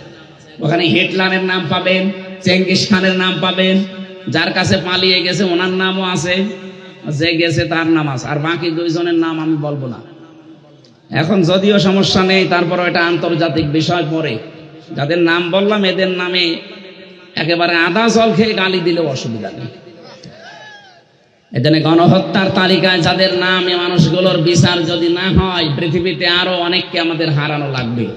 ওখানে হিটলারের নাম পাবেন, চেঙ্গিস খানের নাম পাবেন, যার কাছে পালিয়ে গেছে ওনার নামও আছে, যে গেছে তার নাম আছে, আর বাকি 2 জনের নাম আমি বলবো না। এখন যদিও সমস্যা নেই, তারপর এটা আন্তর্জাতিক বিষয় পড়ে। যাদের নাম বললাম এদের নামে একেবারে আদা জল খেয়ে গালি দিলেও অসুবিধা নেই। এজন্য গণহত্যার তালিকায় যাদের নাম, এই মানুষগুলোর বিচার যদি না হয়, পৃথিবীতে আরো অনেককে আমাদের হারানো লাগবে।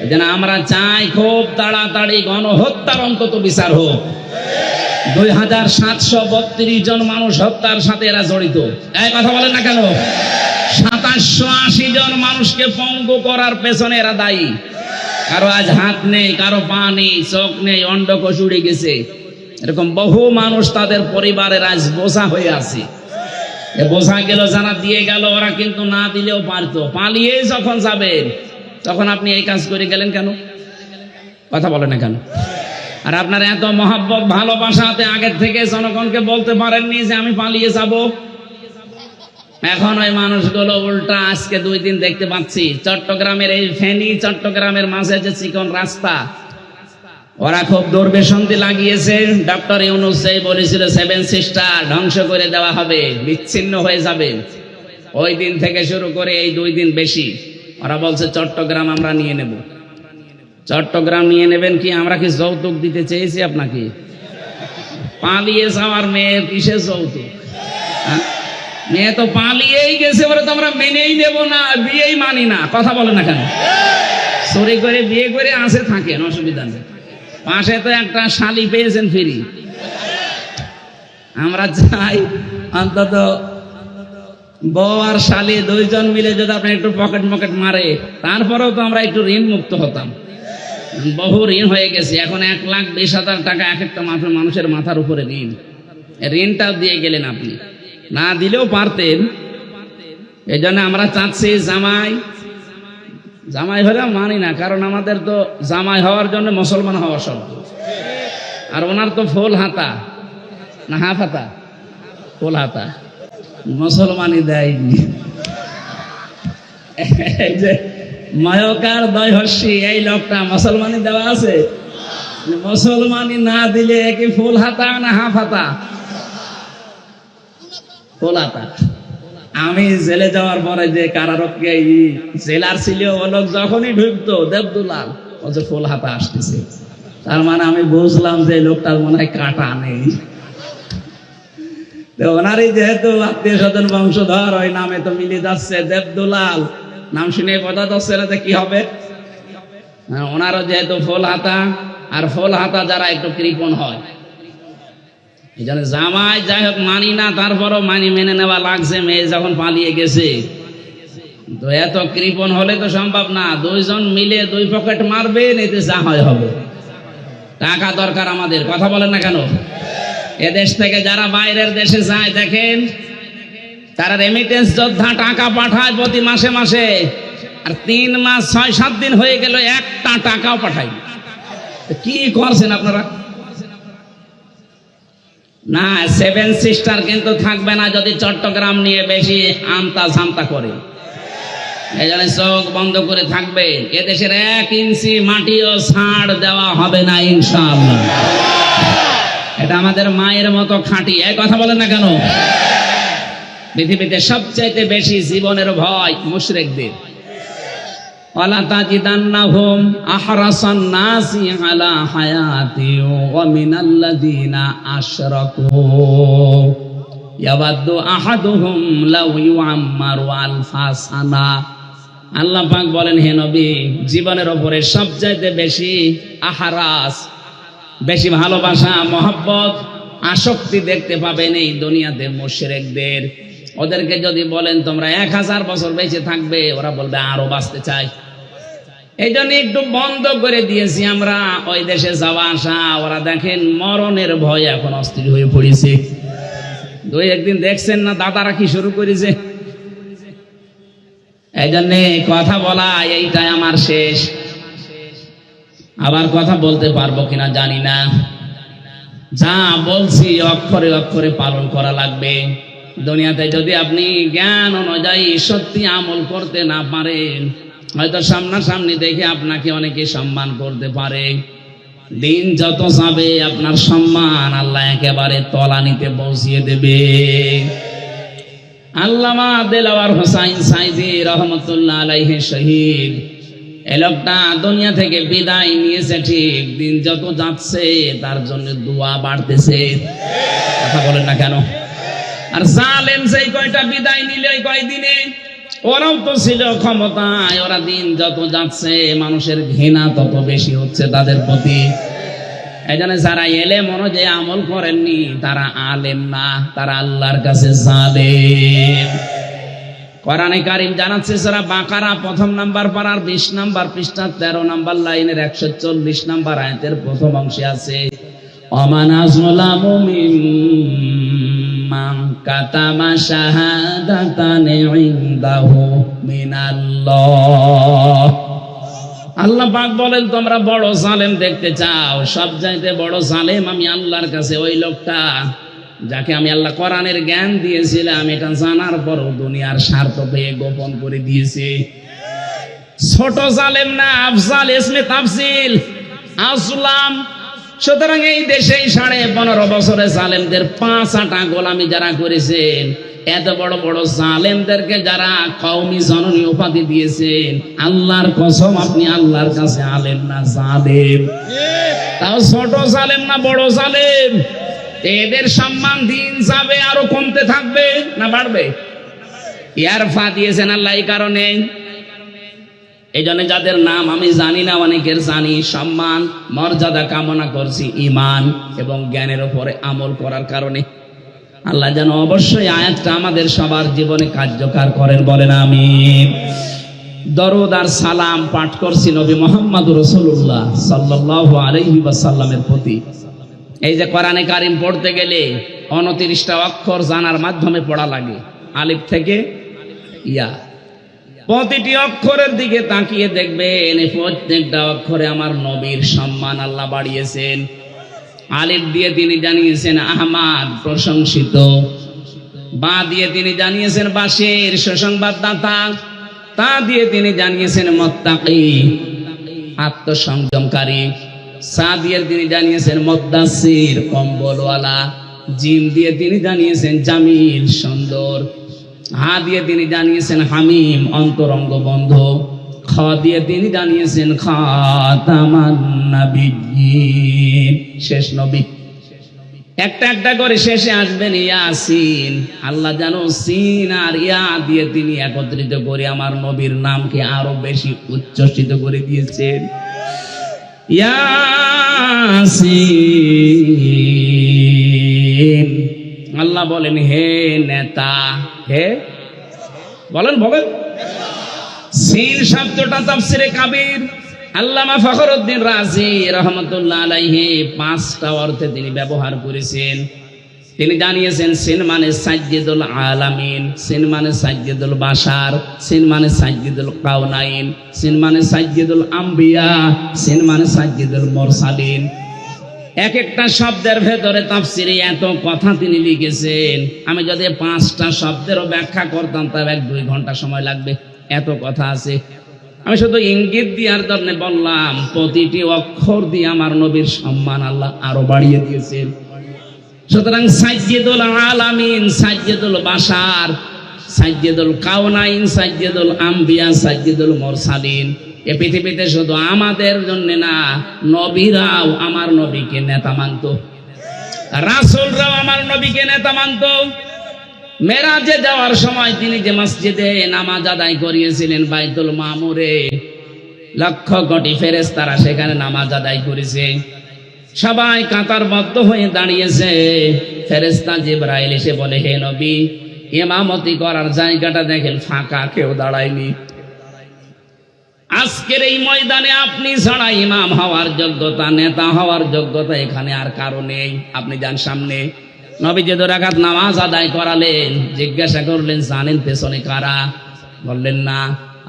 এজন্য আমরা চাই খুব তাড়াতাড়ি গণহত্যার অন্তত বিচার হোক। 2732 জন মানুষ হত্যার সাথে এরা জড়িত। এই কথা বলেন না কেন? 2780 জন মানুষকে পঙ্গু করার পেছনে এরা দায়ী। কারো আজ হাত নেই, কারো পা নেই, চোখ নেই, অন্ডকোষ উড়ে গেছে। এরকম বহু মানুষ তাদের পরিবারের আজ বোঝা হয়ে আছে। বোঝা গেল যারা দিয়ে গেল, ওরা কিন্তু না দিলেও পারতো। পালিয়ে যখন যাবেন তখন আপনি এই কাজ করে গেলেন কেন? কথা বলেন না কেন? আর আপনার এত মহব্বত ভালোবাসাতে আগের থেকে জনগণকে বলতে পারেননি যে আমি পালিয়ে যাব। এখন ওই মানুষগুলো উল্টা আজকে 2 দিন দেখতে পাচ্ছি চট্টগ্রামের এই ফেনী চট্টগ্রামের মাঝে যে চিকন রাস্তা, ওরা খুব দুর্বেশন্তি লাগিয়েছে। ডক্টর ইউনূস যেই বলেছিল 7 সিস্টার ধ্বংস করে দেওয়া হবে, বিচ্ছিন্ন হয়ে যাবে, ওই দিন থেকে শুরু করে এই 2 দিন বেশি ওরা বলছে চট্টগ্রাম আমরা নিয়ে নেব। চট্টগ্রাম নিয়ে নেবেন কি? আমরা কি যৌতুক দিতে চেয়েছি আপনাকে? পালিয়ে যাওয়ার মেয়ের কিসে যৌতুক? মেয়ে তো পালিয়েই গেছে, বলে তো আমরা মেনেই নেব না, বিয়েই মানি না। কথা বলে না কেন? চুরি করে বিয়ে করে আসে থাকেন, অসুবিধা নেই। পাশে তো একটা শালি পেয়েছেন ফ্রি। আমরা চাই অন্তত বউ আর শালি দুইজন মিলে যদি আপনি একটু পকেট মকেট মারে, তারপরেও তো আমরা একটু ঋণ মুক্ত হতাম। বহু ঋণ হয়ে গেছে, এখন 1,20,000 টাকা এক একটা মানুষের মাথার উপরে ঋণ। ঋণটাও দিয়ে গেলেন আপনি, না দিলেও পারতেন। এই জন্য আমরা চাচ্ছি জামাই হলে মানি না, কারণ আমাদের তো জামাই হওয়ার জন্য মুসলমান হওয়া শর্ত। আর ওনার তো ফুল হাতা না হাফ হাতা? ফুল হাতা, মুসলমানই দেয়নি। এই যে ময়কার দয়হর্ষি এই লোকটা মুসলমানই দেওয়া আছে? মুসলমানই না দিলে কি ফুল হাতা না হাফ হাতা? ফুল হাতা। আমি জেলে যাওয়ার পরে যে কারারক্ষে জেলার ছিল, ও লোক যখনই ঢুকতো দেবদুলাল ও যে ফুল হাতা আসতেছে, তার মানে আমি বুঝলাম যে লোকটার মনে হয় কাটা নেই। ওনারই যেহেতু আত্মীয় স্বজন বংশধর, ওই নামে তো মিলে যাচ্ছে দেবদুলাল, নাম শুনে বোঝা যাচ্ছে না যে কি হবে। ওনারও যেহেতু ফুল হাতা, আর ফুল হাতা যারা একটু কৃপণ হয়, এই জন্য জামাই যাই হোক মানি না, তারপরও মেনে নেওয়া লাগছে। মেয়ে যখন পালিয়ে গেছে, তো এত কৃপণ হলে তো সম্ভব না। দুইজন মিলে দুই পকেট মারবে, এতে যা হয় হবে। টাকা দরকার আমাদের, কথা বলেন না কেন? এদেশ থেকে যারা বাইরের দেশে যায় দেখেন, তারা রেমিটেন্স যোদ্ধা টাকা পাঠায় প্রতি মাসে মাসে, আর 3 মাস 6-7 দিন হয়ে গেল একটা টাকাও পাঠায়। কি করছেন আপনারা? না, 7 সিস্টার কিন্তু থাকবে না যদি চট্টগ্রাম নিয়ে বেশি আমতা ঝামতা করে। এই জন্য চোখ বন্ধ করে থাকবে। এদেশের 1 ইঞ্চি মাটিও ছাড় দেওয়া হবে না ইনশাআল্লাহ। এটা আমাদের মায়ের মতো খাঁটি। এই কথা বলেন না কেন? পৃথিবীতে সবচাইতে বেশি জীবনের ভয় মুশরিকদের। ওয়ালা তাজিদান্নাহুম আহরাসান নাসি আলা হায়াতি ওয়া মিনাল্লাযিনা আশরাকু ইয়াওয়াদ্দু আহাদুহুম লাউ ইউআম্মারু আলফা সানা। আল্লাহ পাক বলেন, হে নবী, জীবনের উপরে সবচাইতে বেশি আহরাস, বেশি ভালোবাসা, মহব্বত, আসক্তি দেখতে পাবেন এই দুনিয়াতে মুশরিকদের। ওদেরকে যদি বলেন তোমরা 1000 বছর বেঁচে থাকবে, ওরা বলবে আরো বাঁচতে চাই। এই জন্য একটু বন্ধ করে দিয়েছি আমরা ওই দেশে যাওয়া আসা। ওরা দেখেন মরণের ভয় এখন অস্থির হয়ে পড়েছে। 2-1 দিন দেখছেন না দাদারা কি শুরু করেছে? এই জন্য কথা বলা এইটাই আমার শেষ। আবার কথা বলতে পারবো কিনা জানি না। যা বলছি অক্ষরে অক্ষরে পালন করা লাগবে। দুনিয়াতে যদি আপনি জ্ঞান অনুযায়ী সত্যি আমল করতে না পারেন, হয়তো সামনাসামনি দেখে আপনাকে অনেকে সম্মান করতে পারে। দিন যত যাবে আপনার সম্মান আল্লাহ একেবারে তলানিতে পৌঁছিয়ে দেবে। আল্লামা দেলাওয়ার হোসাইন সাইদি রহমতুল্লাহ আলাইহি শহীদ, এই লোকটা দুনিয়া থেকে বিদায় নিয়েছে ঠিক। দিন যত যাচ্ছে তার জন্য দোয়া বাড়তেছে। কথা বলেন না কেন? আর জালেম সেই কয়টা বিদায় নিলে ওই কয়দিনে, ওরাও তো ছিল ক্ষমতায়। ওরা দিন যত যাচ্ছে মানুষের ঘৃণা তত বেশি হচ্ছে তাদের প্রতি। এই জন্য যারা এলেম অনুযায়ী আমল করেননি তারা আলেম না, তারা আল্লাহর কাছে জালেম। কোরআনে কারীম জানাচ্ছে সূরা বাকারা 1 নাম্বার পারার 20 নাম্বার পৃষ্ঠা 13 নাম্বার লাইনের 140 নাম্বার আয়াতের প্রথম অংশে আছে, ওমান আযলামু মিম্মান কাতামা শাহাদাতান ইনদাহু মিনাল্লাহ। আল্লাহ পাক বলেন, তোমরা বড় জালেম দেখতে চাও? সবচাইতে বড় জালেম আমি আল্লাহর কাছে ওই লোকটা যাকে আমি আল্লাহ কোরআনের জ্ঞান দিয়েছিলাম, এটা জানার পরও দুনিয়ার স্বার্থ পেয়ে গোপন করে দিয়েছে। ছোট জালেম না, আফজাল ইসমে তাফসিল আসলাম। সুতরাং এই দেশে 15.5 বছরে জালেমদের 5 গোলামি যারা করেছেন, এত বড় বড় জালেমদেরকে যারা কওমি জননী উপাধি দিয়েছেন, আল্লাহর কসম আপনি আল্লাহর কাছে আলেম না জালেম। তাও ছোট জালেম না বড় জালেম? এদের সম্মান দিন যাবে আরো কমতে থাকবে না বাড়বে? ইয়ারফা দিয়েছেন আল্লাহ এই কারণে। এই জন্য যাদের নাম আমি জানি না, অনেকের জানি, সম্মান মর্যাদা কামনা করছি ঈমান এবং জ্ঞানের উপরে আমল করার কারণে। আল্লাহ যেন অবশ্যই আয়াতটা আমাদের সবার জীবনে কার্যকর করেন, বলেন আমিন। দরুদ আর সালাম পাঠ করছি নবী মুহাম্মদ রাসূলুল্লাহ সাল্লাল্লাহু আলাইহি ওয়াসাল্লামের প্রতি। এই যে কোরআনে কারিম পড়তে গেলে 29টা অক্ষর জানার মাধ্যমে পড়া লাগে, আলিফ থেকে ইয়া। প্রতিটি অক্ষরের দিকে তাকিয়ে দেখবেন এই প্রত্যেকটা অক্ষরে আমার নবীর সম্মান আল্লাহ বাড়িয়েছেন। আলিফ দিয়ে তিনি জানিয়েছেন আহমদ প্রশংসিত, বা দিয়ে তিনি জানিয়েছেন বাশির সুসংবাদদাতা, তা দিয়ে তিনি জানিয়েছেন মুত্তাকি আত্মসংযমকারী, সা দিয়ে তিনি জানিয়েছেন মুদ্দাসির কম্বলওয়ালা, জিম দিয়ে তিনি জানিয়েছেন জামিল সুন্দর, হা দিয়ে তিনি জানিয়েছেন হামিম অন্তরঙ্গ বন্ধু, খ দিয়ে তিনি জানিয়েছেন খাতামান নাবিয়্যিন শেষ নবী। একটা একটা করে শেষে আসবেন ইয়াসিন। আল্লাহ জানো সিন আর ইয়া দিয়ে তিনি একত্রিত করে আমার নবীর নামকে আরো বেশি উচ্চসিত করে দিয়েছেন। ইয়াসিন। আল্লাহ বলেন হে নেতা, হে বলেন বলেন। সিন শব্দটা তাফসিরে কাবির আল্লামা ফখরুদ্দিন রাজি রহমতুল্লাহ আলাইহি 5টা অর্থে তিনি ব্যবহার করেছেন। তিনি জানিয়েছেন সিন মানে সাজ্জিদুল আলামিন, সিন মানে সাজ্জিদুল বাশার, সিন মানে সাজ্জিদুল কাউনাইন, সিন মানে সাজ্জিদুল আম্বিয়া, সিন মানে সাজ্জিদুল মুরসালিন। এক একটা শব্দের ভেতরে তাফসিরে এত কথা তিনি লিখেছেন, আমি যদি 5টা শব্দেরও ব্যাখ্যা করতাম তবে 1-2 ঘন্টা সময় লাগবে, এত কথা আছে। আমি শুধু ইঙ্গিত দিয়ার জন্য বললাম, প্রতিটি অক্ষর দিয়ে আমার নবীর সম্মান আল্লাহ আরো বাড়িয়ে দিয়েছেন। সুতরাং সাজ্জিদুল আলামিন, সাজ্জিদুল বাশার, সাজ্জিদুল কাউনাইন, সাজ্জিদুল আম্বিয়া, সাজ্জিদুল মুরসালিন। এ পৃথিবীতে শুধু আমাদের জন্য না, নবীরাও আমার নবীকে নেতা মানত, রাসূলরাও আমার নবীকে নেতা মানত। মেরাজে যাওয়ার সময় তিনি যে মসজিদে নামাজ আদায় করিয়েছিলেন বাইতুল মামুরে, লক্ষ কোটি ফেরেশতারা সেখানে নামাজ আদায় করেছে। সবাই কাতারবদ্ধ হয়ে দাঁড়িয়েছে। ফেরেশতা জিবরাইল এসে বলে, হে নবী, ইমামতি করার জায়গাটা দেখেন ফাঁকা, কেউ দাঁড়ায়নি। আজকের এই ময়দানে আপনি ছাড়া ইমাম হওয়ার যোগ্যতা, নেতা হওয়ার যোগ্যতা এখানে আর কারো নেই। আপনি যান সামনে। নবী যে 2 রাকাত নামাজ আদায় করালেন, জিজ্ঞাসা করলেন জানেন পেছনে কারা? বললেন না।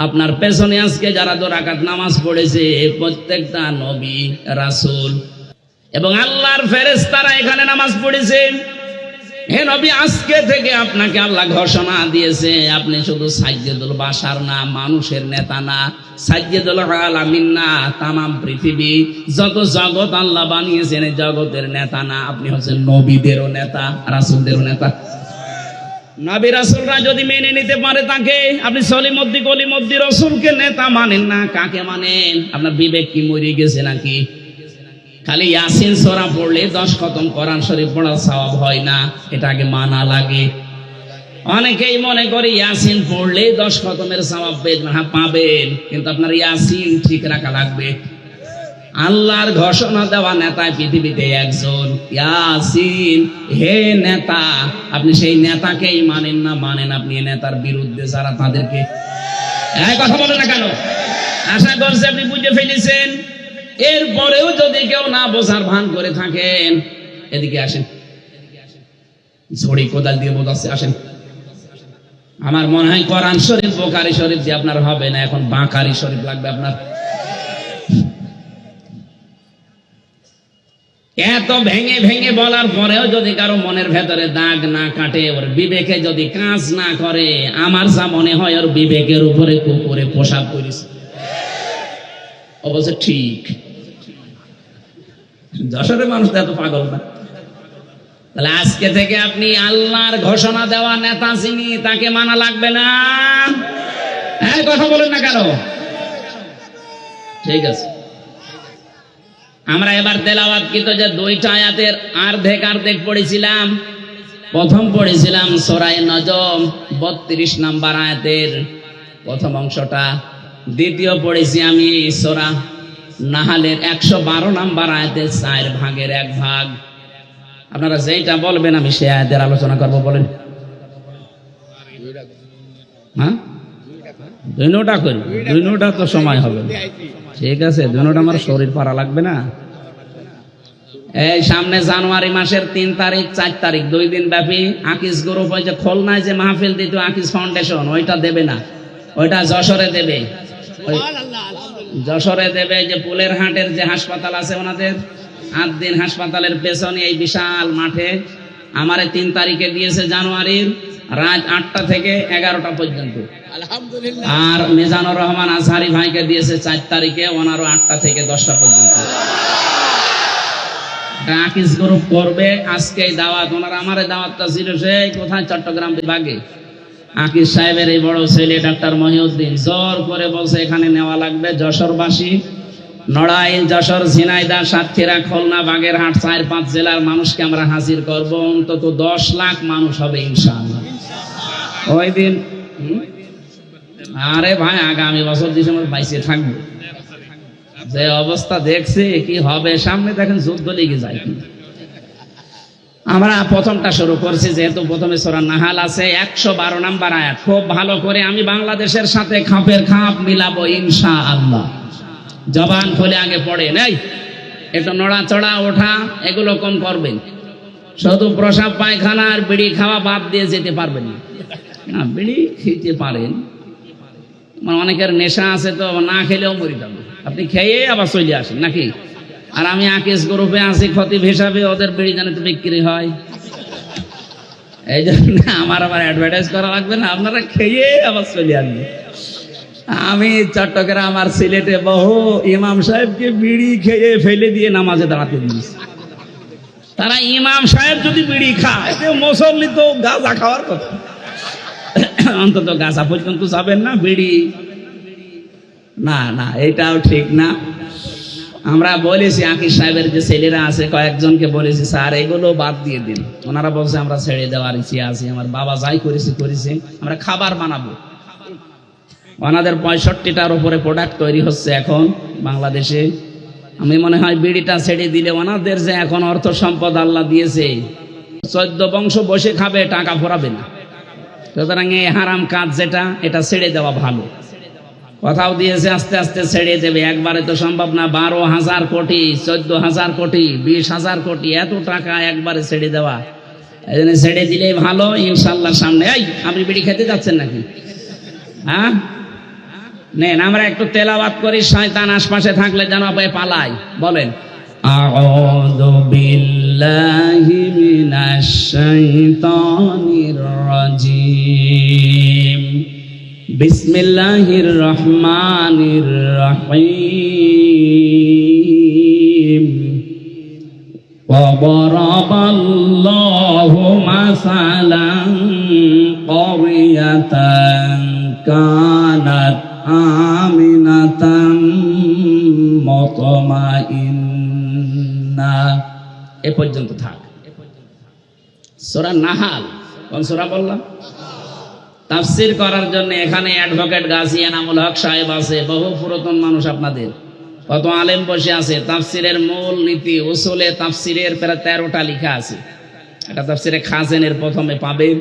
আপনার পেছনে আজকে যারা 2 রাকাত নামাজ পড়েছে প্রত্যেকটা নবী, রাসূল এবং আল্লাহর ফেরেশতারা এখানে নামাজ পড়েছে। হে নবী, আজকে থেকে আপনাকে আল্লাহ ঘোষণা দিয়েছে, আপনি শুধু সাজ্জিদুল বাশার না, মানুষের নেতা না, সাজ্জিদুল আলামিন না, তামাম পৃথিবী যত জগৎ আল্লাহ বানিয়েছেন জগতের নেতা না, আপনি হচ্ছেন নবীদেরও নেতা, রাসূলদেরও নেতা। নবী রাসূলরা যদি মেনে নিতে পারে তাকে, আপনি সলিমুদ্দি কলিমুদ্দি রাসূলকে নেতা মানেন না, কাকে মানেন? আপনার বিবেক কি মরে গেছে নাকি? খালি ইয়াসিন সূরা পড়লে 10 খতম কোরআন শরীফ পড়ার সওয়াব হয় না, এটা আগে মানা লাগে। অনেকেই মনে করে ইয়াসিন পড়লে 10 খতমের সওয়াব পাবেন, কিন্তু আপনার ইয়াসিন ঠিক রাখা লাগবে। আল্লাহর ঘোষণা দেওয়া নেতা পৃথিবীতে একজন, ইয়াসিন। হে নেতা, আপনি সেই নেতাকেই মানেন না, মানেন আপনি নেতার বিরুদ্ধে যারা, তাদেরকে। এই কথা বলে না কেন? আশা করছি আপনি বুঝে ফেলেছেন। এরপরেও যদি কেউ না বোঝার ভান করে থাকেন, এদিকে আসেন, ঝড়ি কোদাল দিয়ে বোঝাচ্ছে, আসেন। আমার মনে হয় কোরআন শরীফ বুখারী শরীফ দিয়ে আপনার হবে না, এখন বাকারি শরীফ লাগবে আপনার। এত ভেঙে ভেঙে বলার পরেও যদি কারো মনের ভেতরে দাগ না কাটে, ওর বিবেকে যদি কাজ না করে, আমার যা মনে হয় ওর বিবেকের উপরে কুকুরে পোশাক করেছে। অবশ্য ঠিক, যশোরের মানুষ এত পাগল না। তাহলে আজকে থেকে আপনি আল্লাহর ঘোষণা দেওয়া নেতা যিনি, তাকে মানা লাগবে না। কথা বলেন না কেন? ঠিক আছে, আমরা এবার তেলাওয়াতকৃত যে দুইটা আয়াতের অর্ধেক পড়েছিলাম। প্রথম পড়েছিলাম সূরা নজম 32 নম্বর আয়াতের প্রথম অংশটা, দ্বিতীয় পড়েছি আমি সূরা নাহালের 112 নম্বর আয়াতের 4 ভাগের 1 ভাগ। আপনারা যেটা বলবেন আমি সেই আয়াতের আলোচনা করব। বলেন হ্যাঁ, দুই নোটা করি, দুই নোটা তো সময় হবে না। ঠিক আছে, দুই নোটা আমার শরীর পারা লাগবে না। এই সামনে জানুয়ারি মাসের 3 তারিখ 4 তারিখ 2 দিন ব্যাপী আকিস গ্রুপ ওই যে খুলনায় যে মাহফিল দিত আকিস ফাউন্ডেশন, ওইটা দেবে না, ওইটা যশোরে দেবে। যশোরে দেবে যে পুলের হাটের যে হাসপাতাল আছে ওনাদের 8 দিন হাসপাতালের পেছনে এই বিশাল মাঠে আমারে 3 তারিখে দিয়েছে জানুয়ারির রাত 8টা থেকে 11টা পর্যন্ত। আর মিজানুর রহমান আজহারি ভাইকে দিয়েছে 4 তারিখে, ওনারও 8টা থেকে 10টা পর্যন্ত। আকিস গ্রুপ করবে আজকে দাওয়াত। ওনার আমারে দাওয়াতটা ছিল সেই কোথায় চট্টগ্রাম বিভাগে। আকিস সাহেবের এই বড় ছেলে ডাক্তার মহিউদ্দিন জোর করে বলছে এখানে নেওয়া লাগবে। যশোরবাসী, নড়াইল, যশোর, ঝিনাইদহ, সাতক্ষীরা, খুলনা, বাগেরহাট 4-5 জেলার মানুষকে আমরা হাজির করব। অন্তত 10 লাখ মানুষ হবে ইনশাআল্লাহ ওই দিন। আরে ভাই, আগামী বছর ডিসেম্বর 22-এ থাকবো। যে অবস্থা দেখছি কি হবে সামনে, দেখেন যুদ্ধ লেগে যায়। আমরা প্রথমটা শুরু করছি, যেহেতু প্রথমে সূরা নাহাল আছে 112 নম্বর আয়াত। খুব ভালো করে আমি বাংলাদেশের সাথে খাপের খাপ মিলাবো ইনশাআল্লাহ। জবান খুলে আগে পড়ে নেই, একটু নড়াচড়া ওঠা এগুলো কম করবেন। শুধু প্রসাব পায়খানা আর বিড়ি খাওয়া বাদ দিয়ে যেতে পারবেন না। বিড়ি খেতে পারেন, অনেকের নেশা আছে তো না খেলেও মরে যাবে। আপনি খেয়ে আবার চলে আসেন নাকি। আর আমি আকিস গ্রুপে আছি খতিব হিসাবে, ওদের বিড়ি জানে তো বিক্রি হয়, এই জন্য আমার আবার অ্যাডভার্টাইজ করা লাগবে না, আপনারা খেয়ে আবার চলে আসবেন। আমি চট্টগ্রাম আর সিলেটে বহু ইমাম সাহেবকে বিড়ি খেয়ে ফেলে দিয়ে নামাজে দাঁড়াতে দিয়েছি। তারা ইমাম সাহেব যদি বিড়ি খায়, মুসল্লি তো গাঁজা খাওয়ার কথা, অন্তত গাঁজা পর্যন্ত যাবেন না, বিড়ি না। না, এটাও ঠিক না। আমরা বলেছি আকিস সাহেবের যে ছেলেরা আছে কয়েকজনকে বলেছি স্যার এগুলো বাদ দিয়ে দিন। ওনারা বলছে আমরা ছেড়ে দেওয়ার ইচ্ছে আছে, আমার বাবা যাই করেছে আমরা খাবার বানাবো। ওনাদের 65টার উপরে প্রোডাক্ট তৈরি হচ্ছে এখন বাংলাদেশে। আমি মনে হয় বিড়িটা ছেড়ে দিলে ওনাদের যে এখন অর্থ সম্পদ আল্লাহ দিয়েছে, 14 বংশ বসে খাবে, টাকা ফোরাবে না। সুতরাং এই হারাম কাজ যেটা, এটা ছেড়ে দেওয়া ভালো। কথাও দিয়েছে আস্তে আস্তে ছেড়ে দেবে, একবারে তো সম্ভব না। 12,000 কোটি, 14,000 কোটি, 20,000 কোটি, এত টাকা একবারে ছেড়ে দেওয়া, এই জন্য ছেড়ে দিলেই ভালো ইনশাল্লাহ। সামনে এই আপনি বিড়ি খেতে যাচ্ছেন নাকি? হ্যাঁ নেন, আমরা একটু তেলাওয়াত করি, শয়তান আশপাশে থাকলে যেন পালাই। বলেন আউযু বিল্লাহি মিনাশ শাইতানির রাজীম, বিসমিল্লাহির রহমানির রহিম। ওয়ারাবাল্লাহু মাসালান ক্বরিয়াতান কানাত আমিনাতাম মুতমাইন্না। এ পর্যন্ত থাক। সূরা নাহাল কোন সূরা বললাম? তাফসীর করার জন্য এখানে অ্যাডভোকেট গাজী এনামুল হক সাহেব আছে, বহু পুরাতন মানুষ, আপনাদের কত আলেম বসে আছে। তাফসীরের মূল নীতি উসুলে তাফসীরের প্রায় 13টা লেখা আছে। এটা তাফসীরে খাজেনের প্রথমে পাবেন।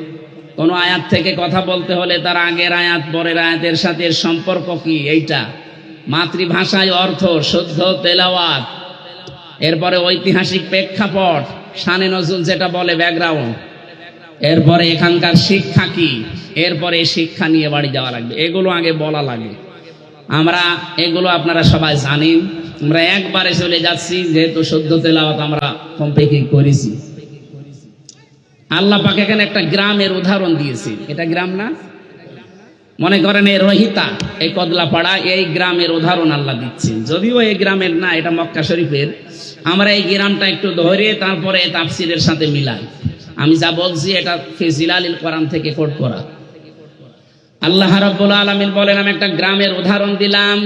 কোন আয়াত থেকে কথা বলতে হলে তার আগের আয়াত পরের আয়াতের সাথে সম্পর্ক কি, এইটা মাতৃভাষায় অর্থ, শুদ্ধ তেলাওয়াত, এরপরে ঐতিহাসিক প্রেক্ষাপট, শানে নজুল যেটা বলে ব্যাকগ্রাউন্ড, এরপরে এখানকার শিক্ষা কি, এরপরে শিক্ষা নিয়ে বাড়ি যাওয়া লাগবে। এগুলো আগে বলা লাগে। আমরা এগুলো আপনারা সবাই জানেন। আমরা একবারে চলে যাচ্ছি, যেহেতু শুদ্ধ তেলাওয়াত আমরা কমপ্লিট করেছি। আল্লাহ পাক এখানে একটা গ্রামের উদাহরণ দিয়েছে। এটা গ্রাম না, মনে করেন এই রহিতা, এই কদলাপাড়া, এই গ্রামের উদাহরণ আল্লাহ দিচ্ছেন। যদিও এই গ্রামের না, এটা মক্কা শরীফের। আমরা এই গ্রামটা একটু ধরে তারপরে তাফসীরের সাথে মিলাই। আমি যা বলছি এটা ফি জিলালিল কোরআন থেকে কোট করা। আল্লাহ রাব্বুল আলামিন বলেন, আমি একটা গ্রামের উদাহরণ দিলাম।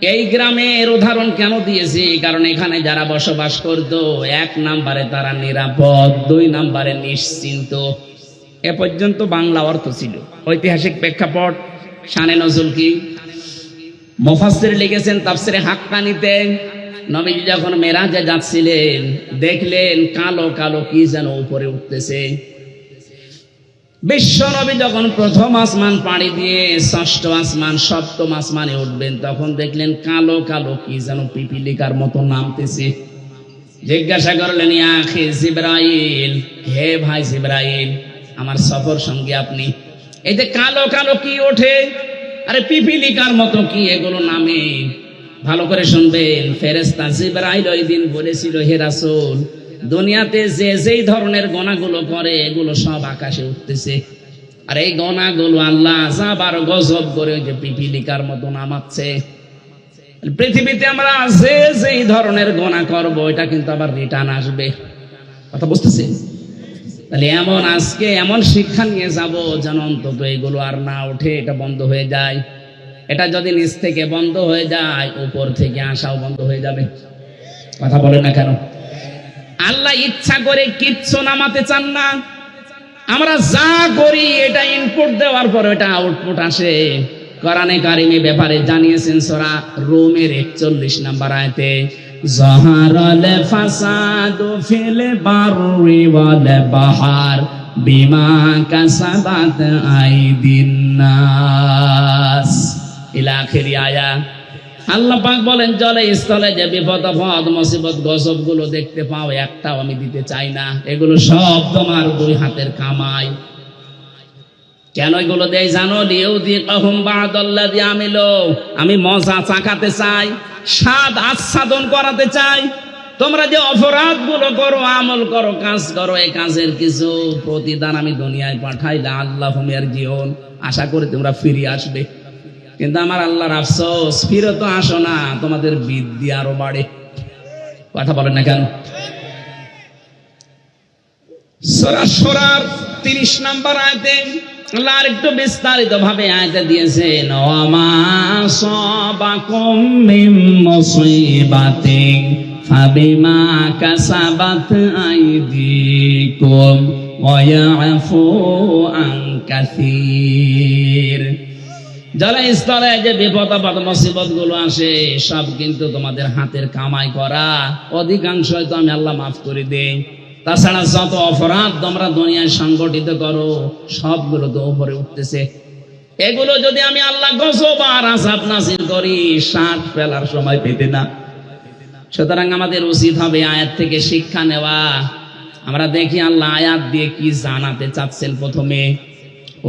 এই গ্রামের উদাহরণ কেন দিয়েছি, কারণ এখানে যারা বসবাস করত, 1 নম্বরে তারা নিরাপদ, 2 নম্বরে নিশ্চিন্ত। এ পর্যন্ত বাংলা অর্থ ছিল। ঐতিহাসিক প্রেক্ষাপট, শানে নজুল কি মুফাসসির লিখেছেন তাফসিরে হাক্কানিতে, নবীজি যখন মেরাজে যাচ্ছিলেন দেখলেন কালো কালো কি যেন উপরে উঠতেছে। বিশ্ব নবী যখন প্রথম আসমান পাড়ি দিয়ে 6ষ্ঠ আসমান 7ম আসমানে উঠবেন, তখন দেখলেন কালো কালো কি যেন পিপিলিকার মতো নামতেছে। জিজ্ঞাসা করলেন, ইয়া আখি জিবরাইল, হে ভাই জিবরাইল, আমার সফর সঙ্গী আপনি, এই যে কালো কালো কি ওঠে, আরে পিপিলিকার মতো কি এগুলো নামে? ভালো করে শুনবেন, ফেরেশতা জিবরাইল ওই দিন বলেছিল, হে রাসূল, দুনিয়াতে যে যেই ধরনের গোনাগুলো করে এগুলো সব আকাশে উঠতেছে, আর এই গোনাগুলো আল্লাহ আযাব গজব করে ওই যে পিপিলিকার মতো নামাচ্ছে। পৃথিবীতে আমরা যে যেই ধরনের গোনা করব এটা কিন্তু আবার রিটার্ন আসবে। কথা বুঝতেছেন? তাহলে এমন আজকে এমন শিক্ষা নিয়ে যাব যেন অন্তত এগুলো আর না ওঠে, এটা বন্ধ হয়ে যায়। এটা যদি নিচ থেকে বন্ধ হয়ে যায়, উপর থেকে আসাও বন্ধ হয়ে যাবে। কথা বলেন না কেন? আল্লাহ ইচ্ছা করে কিচ্ছু নামাতে চান না। আমরা যা করি এটা ইনপুট দেওয়ার পর এটা আউটপুট আসে। কোরআনে কারিমে ব্যাপারে জানিয়েছেন সূরা রুমের 41 নম্বর আয়াতে, যাহারাল ফাসাদু ফিল বাররি ওয়াল বাহর বিমা কাসাবাত আইদিন নাস ইলা আখির আয়া। আল্লাহ পাক বলেন, জলে স্থলে যে বিপদ আপদ মুসিবত গজব গুলো দেখতে পাও, একটাও আমি দিতে চাই না, এগুলো সব তোমার 2 হাতের কামাই। কেন এগুলো দেয় জানো? লিউযিকাহুম বা'দাল্লাযী আমিলু, আমি মজা চাকাতে চাই, স্বাদ আস্বাদন করাতে চাই। তোমরা যে অপরাধ গুলো করো, আমল করো, কাজ করো, এই কাজের কিছু প্রতিদান আমি দুনিয়ায় পাঠাইলে আল্লাহুম ইয়ারজিউন, আশা করি তোমরা ফিরে আসবে। কিন্তু আমার আল্লাহর আফসোস, ফিরে তো আসো না, তোমাদের বৃদ্ধি আরো বাড়ে। কথা বলেন না কেন? সূরা শুরার 30 নম্বর আয়াতে আল্লাহ আরেকটু বিস্তারিত ভাবে আয়াতে দিয়েছেন, ওয়ামা সাবাকুম মিন মুসিবাতিন ফাবিমা কাসাবাত আইদিকুম ওয়া ইয়াফু আন কাসীর। যারা স্তরে যে বিপদ আপদ মুসিবত গুলো আসে, সব কিন্তু তোমাদের হাতের কামাই করা, অধিকাংশই তো আমি আল্লাহ মাফ করে দেই। তাছাড়া যত অপরাধ তোমরা দুনিয়ায় সংগঠিত করো, সবগুলো তো উপরে উঠতেছে। এগুলো যদি আমি আল্লাহ গজব আর আযাব নাযিল করি, শ্বাস ফেলার সময় পেতে না। সুতরাং আমাদের উচিত হবে আয়াত থেকে শিক্ষা নেওয়া। আমরা দেখি আল্লাহ আয়াত দিয়ে কি জানাতে চাচ্ছেন। প্রথমে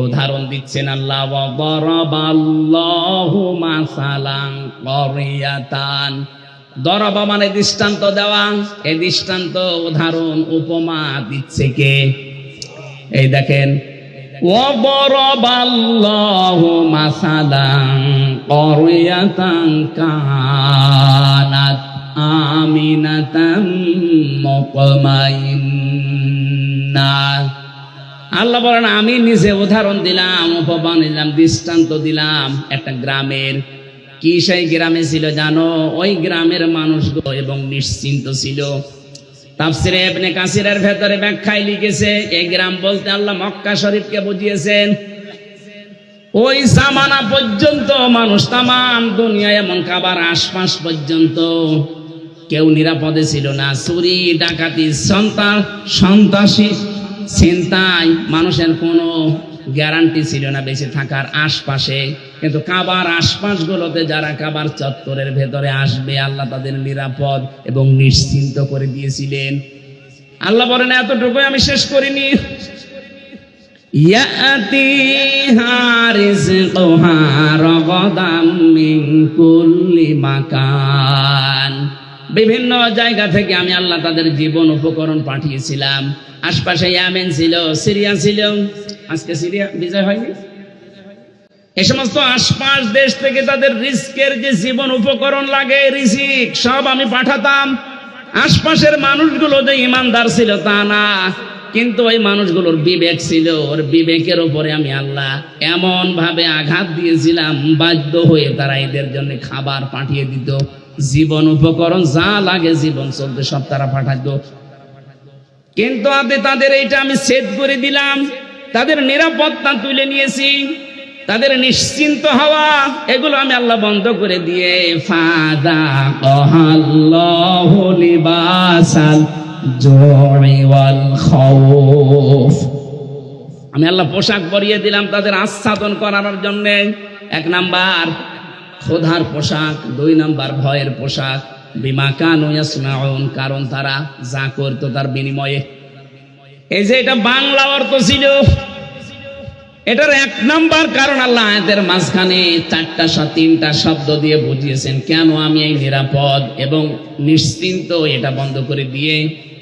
উদাহরণ দিচ্ছেন আল্লাহ, ওয়া দারাবাল্লাহু মাসালান ক্বরিয়াতান। দরাবা মানে দৃষ্টান্ত দেওয়া, এই দৃষ্টান্ত উদাহরণ উপমা দিচ্ছে কে? এই দেখেন, ওয়া দারাবাল্লাহু মাসালান ক্বরিয়াতান কানাত আমিনাতাম মুতমাইন্না। আল্লাহ বলেন, আমি নিজে উদাহরণ দিলাম, উপমা দিলাম, দৃষ্টান্ত দিলাম একটা গ্রামের। কি সেই গ্রামে ছিল জানো? ওই গ্রামের মানুষগুলো এবং নিশ্চিন্ত ছিল। তাফসিরে ইবনে কাসিরের ভেতরে ব্যাখ্যায় লিখেছে, এই গ্রাম বলতে আল্লাহ মক্কা শরীফকে বুঝিয়েছেন। ওই জামানা পর্যন্ত মানুষ তামাম দুনিয়ায় এমন কাবার আশপাশ পর্যন্ত কেউ নিরাপদে ছিল না। চুরি ডাকাতি সন্ত্রাসী চিন্তায় মানুষের কোনো গ্যারান্টি ছিল না বেঁচে থাকার আশপাশে। কিন্তু কাবার আশপাশ গুলোতে যারা কাবার চত্বরের ভেতরে আসবে, আল্লাহ তাদের নিরাপদ এবং নিশ্চিন্ত করে দিয়েছিলেন। আল্লাহ বলেন, এতটুকু আমি শেষ করিনি। ইয়াতিহা রিজকুহা রাগাদাম মিন কুল্লি মাকান। বিভিন্ন জায়গা থেকে আমি আল্লাহ তাদের জীবন উপকরণ পাঠিয়েছিলাম। আশপাশে ইয়েমেন ছিল, সিরিয়া ছিল। আজকে সিরিয়া বিজয় হয়নি। এই সমস্ত আশপাশ দেশ থেকে তাদের রিস্কের যে জীবন উপকরণ লাগে, রিজিক সব আমি পাঠাতাম। আশপাশের মানুষগুলো যে ইমানদার ছিল তা না, কিন্তু ওই মানুষগুলোর বিবেক ছিল, ওর বিবেকের উপরে আমি আল্লাহ এমন ভাবে আঘাত দিয়েছিলাম, বাধ্য হয়ে তারা এদের জন্য খাবার পাঠিয়ে দিত, জীবন উপকরণ যা লাগে জীবন চলতে সব তারা পাঠাতো। কিন্তু তাদের এইটা আমি সেট করে দিলাম, তাদের নিরাপত্তা তুলে নিয়েছি, তাদের নিশ্চিন্ত হওয়া এগুলো আমি আল্লাহ বন্ধ করে দিয়ে ফাযাকাল্লাহু লিবাসাল জুই ওয়াল খাউফ, আমি আল্লাহ পোশাক পরিয়ে দিলাম তাদের আচ্ছাদন করার জন্য। 1 নাম্বার ক্ষুধার পোশাক, 2 নাম্বার ভয়ের পোশাক, বিমা কানু ইয়াসমাউন, কারণ তারা যা করতো তার বিনিময়ে। এই যে এটা বাংলা অর্থ ছিল, এটার 1 নাম্বার কারণ আল্লাহ আয়াতের মাঝখানে 3টা শব্দ দিয়ে বুঝিয়েছেন কেন আমি এই নিরাপদ এবং নিশ্চিন্ত এটা বন্ধ করে দিয়ে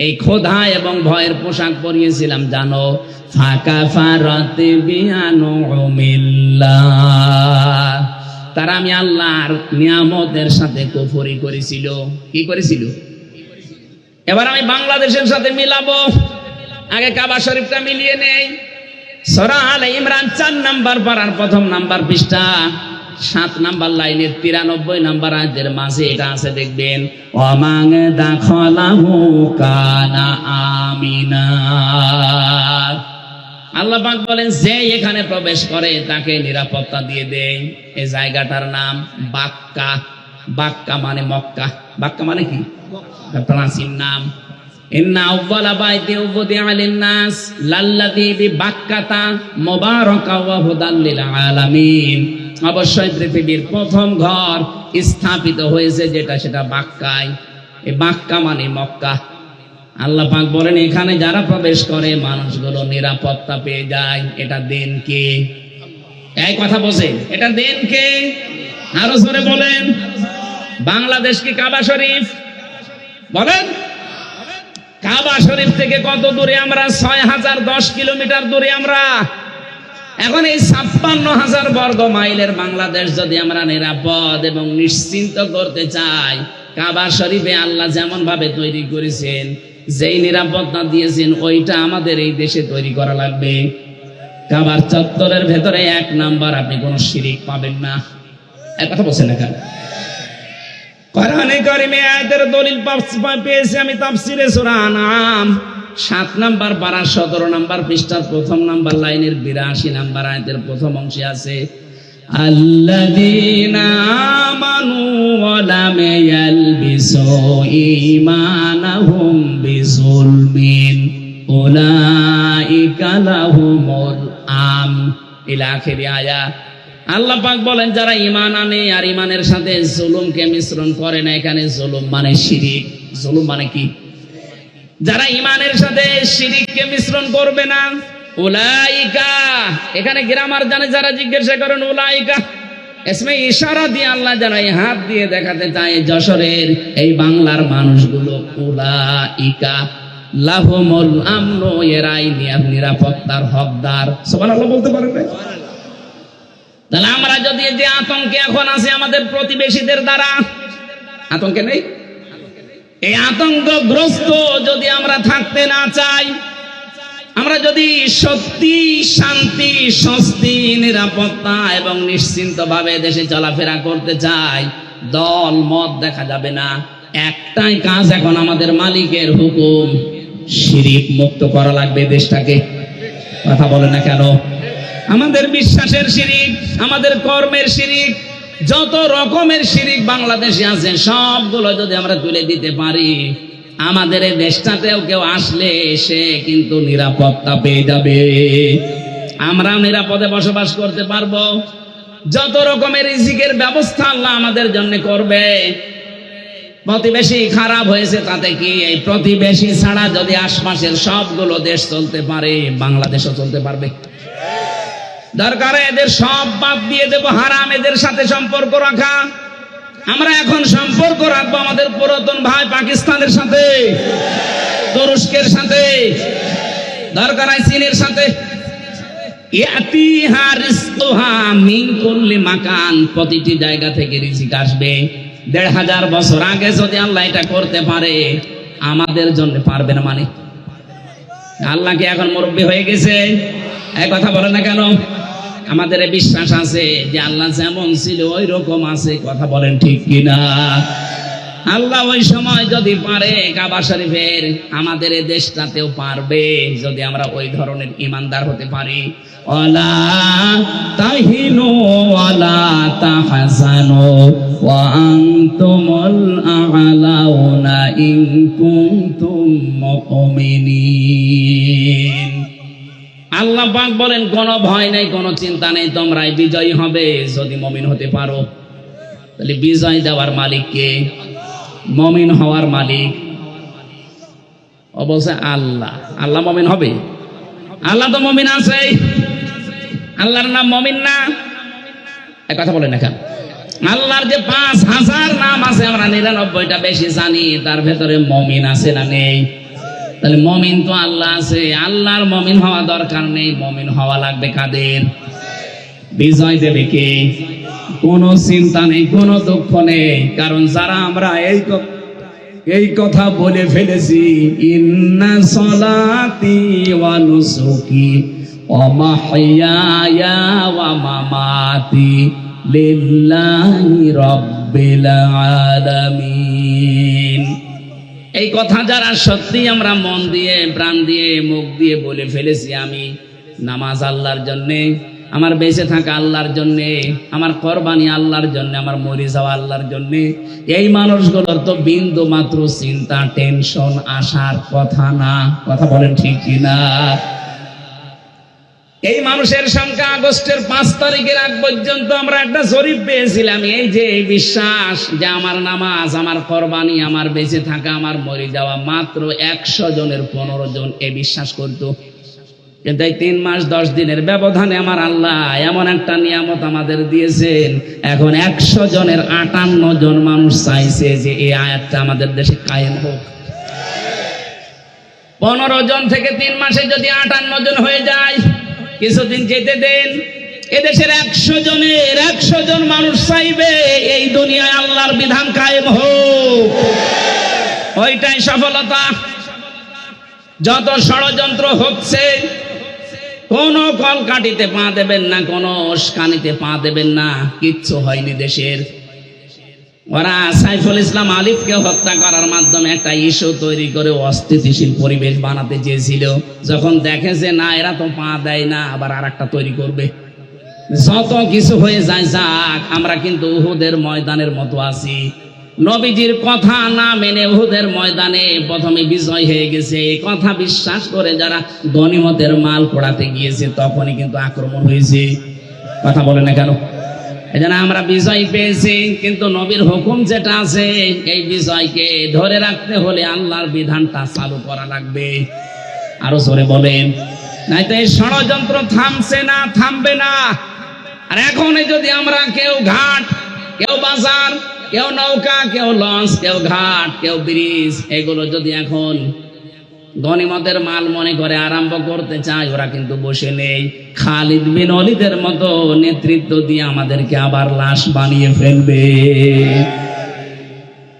এই ক্ষুধা এবং ভয়ের পোশাক পরিয়েছিলাম জানো। ফাকাফারাত বিআনউমিল্লাহ, তারা আমি আল্লাহর নিয়ামতের সাথে কুফরি করেছিল। কি করেছিল? এবার আমি বাংলাদেশের সাথে মিলাবো, আগে কাবা শরীফটা মিলিয়ে নেই। সূরা আলে ইমরান 4 নাম্বার পারার 1ম নাম্বার পৃষ্ঠা 7 নাম্বার লাইনের 93 নাম্বার আয়াতের মাঝে এটা আছে, দেখবেন ওয়ামান দাখালাহু কানা আমিনা। আল্লাহ পাক বলেন যে এখানে প্রবেশ করে তাকে নিরাপত্তা দিয়ে দেয়। এই জায়গাটার নাম বাক্কা। বাক্কা মানে মক্কা। বাক্কা মানে কি? প্রাচীন নাম। ইন্না আউওয়ালা বাইতি উযিআ লিন-নাস লাল্লাযী বিবাক্কাতা মুবারাকা ওয়া হুদাল লিল আলামিন, অবশ্যই পৃথিবীর প্রথম ঘর স্থাপিত হয়েছে যেটা সেটা বাক্কায়। এই বাক্কা মানে মক্কা। আল্লাহ পাক বলেন এখানে যারা প্রবেশ করে মানুষগুলো নিরাপত্তা পেয়ে যায়। এটা দেন কে? এই কথা বোঝেন, এটা দেন কে? আরো জোরে বলেন। বাংলাদেশ কি কাবা শরীফ? বলেন। কাবা শরীফ থেকে কত দূরে আমরা? 6010 কিলোমিটার দূরে আমরা। এখন এই 56,000 বর্গ মাইলের বাংলাদেশ যদি আমরা নিরাপদ এবং নিশ্চিন্ত করতে চাই, কাবা শরীফে আল্লাহ যেমন ভাবে তৈরি করেছেন, যেই নিরাপত্তা দিয়েছেন, ওইটা আমাদের এই দেশে তৈরি করা লাগবে। কাবার চত্বরের ভেতরে 1 নাম্বার আপনি কোন শিরিক পাবেন না। এক কথা বলছেন না কেন? কোরআনে কারিমে আয়াতের দলিল পেয়েছি আমি তাফসিরে সূরা আনআম 7 নাম্বার পারা 17 নাম্বার পৃষ্ঠার 1ম নাম্বার লাইনের 82 নাম্বার আয়াতের প্রথম অংশে আছে আল্লাযীনা আমানু ওয়া লাম ইয়ালবিসু ঈমানাহুম বিযুলমিন উলাইকা লাহুমুল আমন ইলা আখিরি আয়াত। আল্লাহ পাক বলেন যারা ঈমান আনে আর ঈমানের সাথে জুলুমকে মিশ্রণ করে না, এখানে জুলুম মানে শিরিক। জুলুম মানে কি? যারা ঈমানের সাথে শিরিককে মিশ্রণ করবে না, উলাইকা, এখানে গ্রামার জানে যারা জিজ্ঞাসা করেন উলাইকা ইসমে ইশারা দিয়ে আল্লাহ যেন এই হাত দিয়ে দেখাতে চায় যশোরের এই বাংলার মানুষগুলো, উলাইকা লাহুমুল আমন, এরাই নিরাপত্তার হকদার। সুবহানাল্লাহ বলতে পারেন না? তাহলে আমরা যদি যে আতঙ্কে এখন আছে আমাদের প্রতিবেশীদের দ্বারা, আতঙ্কে নেই, এই আতঙ্কগ্রস্ত যদি আমরা থাকতে না চাই, আমরা যদি সত্যি শান্তি, স্বস্তি, নিরাপত্তা এবং নিশ্চিন্ত ভাবে দেশে চলাফেরা করতে চাই, দল মত দেখা যাবে না। একটাই কাজ এখন আমাদের মালিকের হুকুম, শিরিক মুক্ত করা লাগবে দেশটাকে। কথা বলে না কেন? আমাদের বিশ্বাসের শিরিক, আমাদের কর্মের শিরিক, যত রকমের শিরিক বাংলাদেশে আছে সবগুলো যদি আমরা তুলে দিতে পারি, আমাদের এই দেশটাতেও কেউ আসলে সে কিন্তু নিরাপত্তা পেয়ে যাবে। আমরা নিরাপদে বসবাস করতে পারবো। যত রকমের রিজিকের ব্যবস্থা আল্লাহ আমাদের জন্য করবে। প্রতিবেশী খারাপ হয়েছে তাতে কি? এই প্রতিবেশী ছাড়া যদি আশপাশের সবগুলো দেশ চলতে পারে, বাংলাদেশও চলতে পারবে। দরকারে এদের সব বাদ দিয়ে দেবো, হারাম এদের সাথে সম্পর্ক রাখা। আমরা এখন সম্পর্ক রাখবো আমাদের পুরাতন ভাই পাকিস্তানের সাথে, তুরস্কের সাথে, দরকার হয় চীনের সাথে। ইয়াতিহা রিজকুহা মিন কুল্লি মাকান, প্রতিটি জায়গা থেকে রিজিক আসবে। ১৫০০ বছর আগে যদি আল্লাহ এটা করতে পারে, আমাদের জন্য পারবে না মানে? আল্লাহ কি এখন মুরব্বী হয়ে গেছে? এই কথা বলে না কেন? আমাদের বিশ্বাস আছে যে আল্লাহ যেমন ছিল ওই রকম আছে। কথা বলেন ঠিক কিনা? আল্লাহ ওই সময় যদি পারে কাবা শরীফের আমাদের এই দেশটাতেও পারবে, যদি আমরা ওই ধরনের ইমানদার হতে পারি। ওয়ালা তাহিনু ওয়ালা তাহজানু ওয়া আনতুমুল আ'লাউনা ইন কুনতুম মুমিনিন। আল্লাহ পাক বলেন কোনো ভয় নাই, কোনো চিন্তা নেই, তোমরাই বিজয়ী হবে যদি মুমিন হতে পারো। তাহলে বিজয় দেওয়ার মালিক কে? মুমিন হওয়ার মালিক অবশ্যই আল্লাহ। আল্লাহ মুমিন হবে? আল্লাহ তো মুমিন আছে। আল্লাহর নাম মুমিন না? এই কথা বলেন না কেন? আল্লাহর যে 5000 নাম আছে আমরা 99টা বেশি জানি, তার ভেতরে মুমিন আছে না নেই? তাহলে মুমিন তো আল্লাহ আছে। আল্লাহর মুমিন হওয়া দরকার নেই, মুমিন হওয়া লাগবে কাদের? বিজয় দেবে কে? কোনো চিন্তা নেই, কোনো দুঃখ নেই। কারণ যারা আমরা এই কথা বলে ফেলেছি, ইন্না সলাতি ওয়া নুসুকি ওয়া মাহইয়ায়া ওয়া মামাতি লিল্লাহি রাব্বিল আলামিন। এই কথা যারা সত্যি আমরা মন দিয়ে, প্রাণ দিয়ে, মুখ দিয়ে বলে ফেলেছি, আমি নামাজ আল্লাহর জন্যে, আমার বেঁচে থাকা আল্লাহর জন্যে, আমার কোরবানি আল্লাহর জন্যে, আমার মরে যাওয়া আল্লাহর জন্যে, এই মানুষগুলোর তো বিন্দু মাত্র চিন্তা, টেনশন আসার কথা না। কথা বলেন ঠিক কিনা? এই মানুষের সংখ্যা আগস্টের 5 তারিখের আগ পর্যন্ত আমরা একটা জরিপ পেয়েছিলাম। এই যে এই বিশ্বাস যে আমার নামাজ, আমার কোরবানি, আমার বেঁচে থাকা, আমার মরে যাওয়া, মাত্র 100 জনের 15 জন এই বিশ্বাস করতো। কিন্তু এই 3 মাস 10 দিনের ব্যবধানে আমার আল্লাহ এমন একটা নিয়ামত আমাদের দিয়েছেন, এখন 100 জনের 58 জন মানুষ চাইছে যে এই আয়াতটা আমাদের দেশে কায়েম হোক। 15 জন থেকে 3 মাসে যদি 58 জন হয়ে যায়, কিছুদিন যেতে দেন, এদেশের 100 জনের 100 জন মানুষ চাইবে এই দুনিয়ায় আল্লাহর বিধান কায়েম হোক। ওইটাই সফলতা। যত ষড়যন্ত্র হচ্ছে, কোন কলকাঠিতে পা দেবেন না, কোন উস্কানিতে পা দেবেন না, কিচ্ছু হয়নি দেশের। ওরা সাইফুল ইসলাম আলিফকে হত্যা করার মাধ্যমে একটা ইস্যু তৈরি করে অস্থিতিশীল পরিবেশ বানাতে চেয়েছিল। যখন দেখেছে না এরা তো পা দেয় না, আবার আর একটা তৈরি করবে। যত কিছু হয়ে যায় যাক, আমরা কিন্তু উহুদের ময়দানের মতো আছি। নবীজির কথা না মেনে উহুদের ময়দানে প্রথমে বিজয় হয়ে গেছে, এই কথা বিশ্বাস করে যারা গনিমতের মাল পোড়াতে গিয়েছে তখনই কিন্তু আক্রমণ হয়েছে। কথা বলে না কেন? এজন্য আমরা বিজয় পেয়েছি, কিন্তু নবীর হুকুম যেটা আছে এই বিজয়কে ধরে রাখতে হলে আল্লাহর বিধানটা চালু করা লাগবে। আরো জোরে বলেন, নাই তো এই ষড়যন্ত্র থামছে না, থামবে না। আর এখন যদি আমরা কেউ ঘাট, কেউ বাজার, কেউ নৌকা, কেউ লঞ্চ, কেউ ঘাট, কেউ ব্রিজ, এগুলো যদি এখন গনিমতের মাল মনে করে আরম্ভ করতে চায়, ওরা কিন্তু বসে নেই। খালিদ বিন ওয়ালিদের মতো নেতৃত্ব দিয়ে আমাদেরকে আবার লাশ বানিয়ে ফেলবে।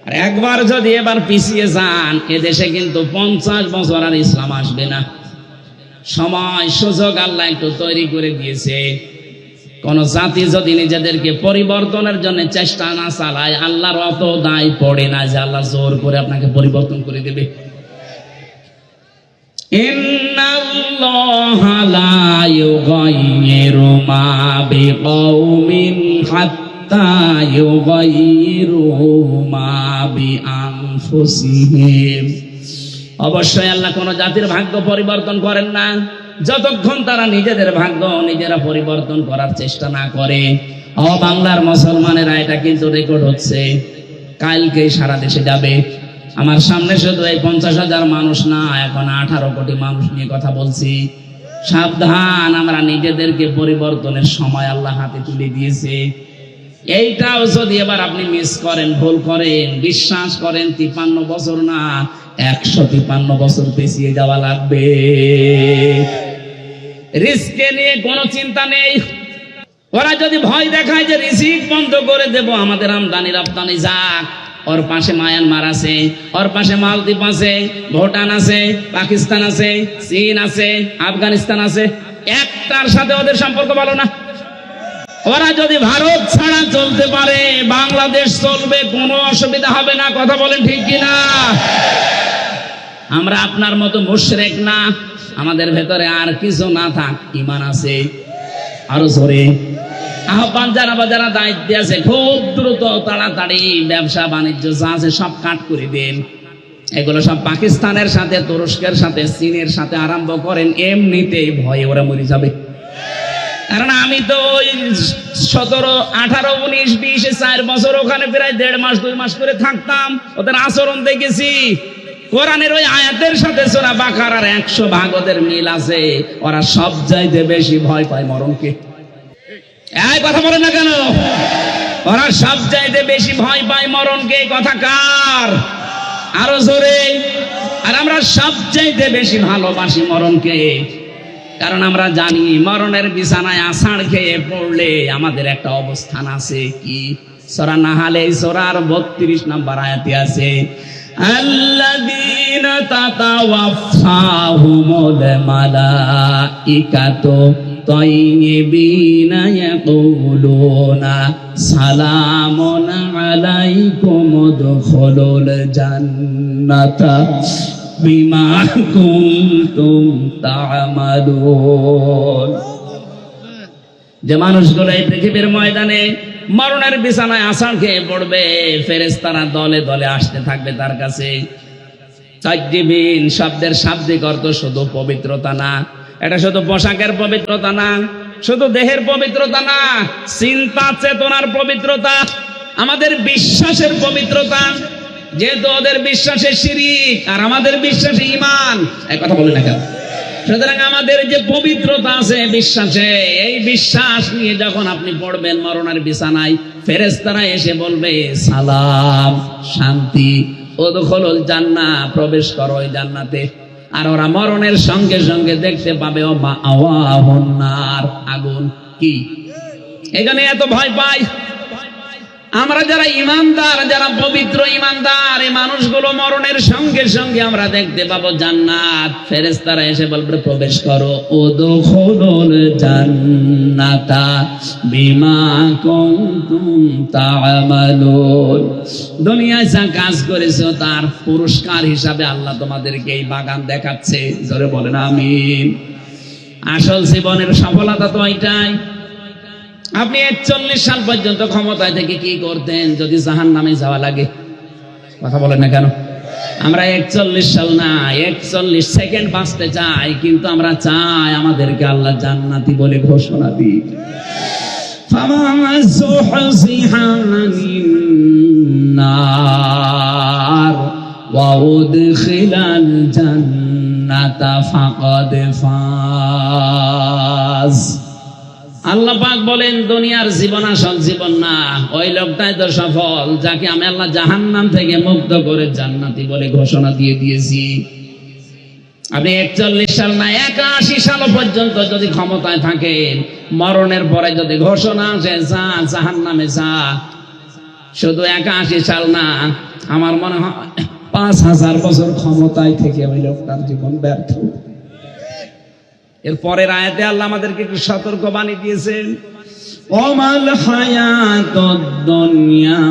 আর একবার যদি এবার পিছিয়ে যান, এদেশে কিন্তু 50 বছর আর ইসলাম আসবে না। সময় সুযোগ আল্লাহ একটু তৈরি করে দিয়েছে। কোন জাতি যদি নিজেদেরকে পরিবর্তনের জন্য চেষ্টা না চালায়, আল্লাহর অত দায় পড়ে না যে আল্লাহ জোর করে আপনাকে পরিবর্তন করে দেবে। ইন্নাল্লাহা লা ইউগাইয়িরু মা বিকাউমিন হাত্তা ইউগাইয়িরু মা বিআনফুসিহিম। অবশ্যই আল্লাহ কোন জাতির ভাগ্য পরিবর্তন করেন না যতক্ষণ তারা নিজেদের ভাগ্য নিজেরা পরিবর্তন করার চেষ্টা না করে। বাংলার মুসলমানেরা, এটা কিন্তু রেকর্ড হচ্ছে, কালকে সারা দেশে যাবে। আমার সামনে শুধু এই 50,000 মানুষ না, এখন 18 কোটি মানুষ নিয়ে কথা বলছি। সাবধান, আমরা নিজেদেরকে পরিবর্তনের সময় আল্লাহ হাতে তুলে দিয়েছে। এইটাও যদি এবার আপনি মিস করেন, ভুল করেন, বিশ্বাস করেন 53 বছর না 153 বছর পেছিয়ে যাওয়া লাগবে। রিস্কে নিয়ে কোনো চিন্তা নেই। ওরা যদি ভয় দেখায় যে রিজিক বন্ধ করে দেব, আমাদের আমদানি রপ্তানি যাক, ওর পাশে মায়ানমার আছে, ওর পাশে মালদ্বীপ আছে, ভুটান আছে, পাকিস্তান আছে, চীন আছে, আফগানিস্তান আছে। একটার সাথে ওদের সম্পর্ক ভালো না। ওরা যদি ভারত ছাড়া চলতে পারে, বাংলাদেশ চলবে, কোনো অসুবিধা হবে না। কথা বলেন ঠিক কিনা? আমরা আপনার মতো মুশরিক না। আমাদের ভেতরে আর কিছু না থাক, ঈমান আছে। আরো জোরে আহ্বান জানাবো, যারা দায়িত্বে আছে খুব দ্রুত তাড়াতাড়ি ব্যবসা বাণিজ্য যা আছে সব কাট করে দেন। এগুলো সব পাকিস্তানের সাথে, তুরস্কের সাথে, চীনের সাথে আরম্ভ করেন, এমনিতেই ভয়ে ওরা মরে যাবে। কারণ আমি তো ওই 17, 18, 19, 20, 4 বছর ওখানে প্রায় 1.5 মাস 2 মাস করে থাকতাম। ওদের আচরণ দেখেছি। কোরআনের ওই আয়াতের সাথে সূরা বাকারার 100 ভাগ ওদের মিল আছে। ওরা সব চাইতে বেশি ভয় পায় মরণকে। এই কথা বলে না কেন? ওরা সব চাইতে বেশি ভয় পায় মরণকে। কথা কার? আরো জোরে। আর আমরা সব চাইতে বেশি ভালোবাসি মরণকে। কারণ আমরা জানি মরণের বিছানায় আষাঢ় খেয়ে পড়লে আমাদের একটা অবস্থান আছে। কি? সূরা নাহালে সূরার 32 নম্বর আয়াতে আছে, আল্লাযীনা তাতাওয়াফাহুমুল মালাইকাতু তাইয়্যিবিনা ইয়াকুলুনা সালামুন আলাইকুম উদখুলুল জান্নাতা বিমা কুনতুম তা'মালুন। যে মানুষগুলো এই পৃথিবীর ময়দানে মরণের বিছানায় আষাঢ় খেয়ে পড়বে, ফেরেশতারা দলে দলে আসতে থাকবে তার কাছে। তাইয়্যিবিন শব্দের শাব্দিক অর্থ শুধু পবিত্রতা না, এটা শুধু পোশাকের পবিত্রতা না, শুধু দেহের পবিত্রতা না, চিন্তা চেতনার পবিত্রতা, আমাদের বিশ্বাসের পবিত্রতা। যেহেতু ওদের বিশ্বাসে শিরিক আর আমাদের বিশ্বাসে ঈমান, এই কথা বলি না কেন? সুতরাং আমাদের যে পবিত্রতা আছে বিশ্বাসে, এই বিশ্বাস নিয়ে যখন আপনি পড়বেন মরণের বিছানায়, ফেরেশতারা এসে বলবে সালাম, শান্তি, উদখুলুল জান্নাহ, প্রবেশ করো ওই জান্নাতে। আর ওরা মরণের সঙ্গে সঙ্গে দেখতে পাবে ও মাআওয়াহুন নার, আগুন। কি এখানে এত ভয় পাই? আমরা যারা ইমানদার, যারা পবিত্র ইমানদার, এই মানুষগুলো মরণের সঙ্গে সঙ্গে আমরা দেখতে পাবো জান্নাত। ফেরেশতারা এসে বলবে প্রবেশ করো, উদখুলুল জান্নাতা বিমা কুনতুম তা'মালুন। দুনিয়ায় যা কাজ করেছো তার পুরস্কার হিসাবে আল্লাহ তোমাদেরকে এই বাগান দেখাচ্ছে। জোরে বলেন আমিন। আসল জীবনের সফলতা তো এটাই। আপনি 41 সাল পর্যন্ত ক্ষমতায় থেকে কি করতেন যদি জাহান্নামে যাওয়া লাগে? কথা বলেন না কেন? আমরা 41 সাল না, 41 সেকেন্ড বাঁচতে চাই, কিন্তু আমরা চাই আমাদেরকে আল্লাহ জান্নাতি বলে ঘোষণা দিক। ফামান যুহজিহা আনিন নার ওয়া উদখিলাল জান্নাতা ফাকাদ ফাজ। আল্লাহ পাক বলেন দুনিয়ার জীবন আসল জীবন না, ওই লোকটাই তো সফল যাকে আমি আল্লাহ জাহান্নাম থেকে মুক্ত করে জান্নাতি বলে ঘোষণা দিয়ে দিয়েছি। আপনি 41 সাল না 81 সাল পর্যন্ত যদি ক্ষমতায় থাকেন, মরণের পরে যদি ঘোষণা আসে যা জাহান্নামে যা, শুধু 81 সাল না, আমার মনে হয় 5000 বছর ক্ষমতায় থেকে ওই লোকটার জীবন ব্যর্থ। এর পরের আয়াতে আল্লাহ আমাদেরকে একটু সতর্ক বাণী দিয়েছেন, ওমাল হায়াতুদ দুনিয়া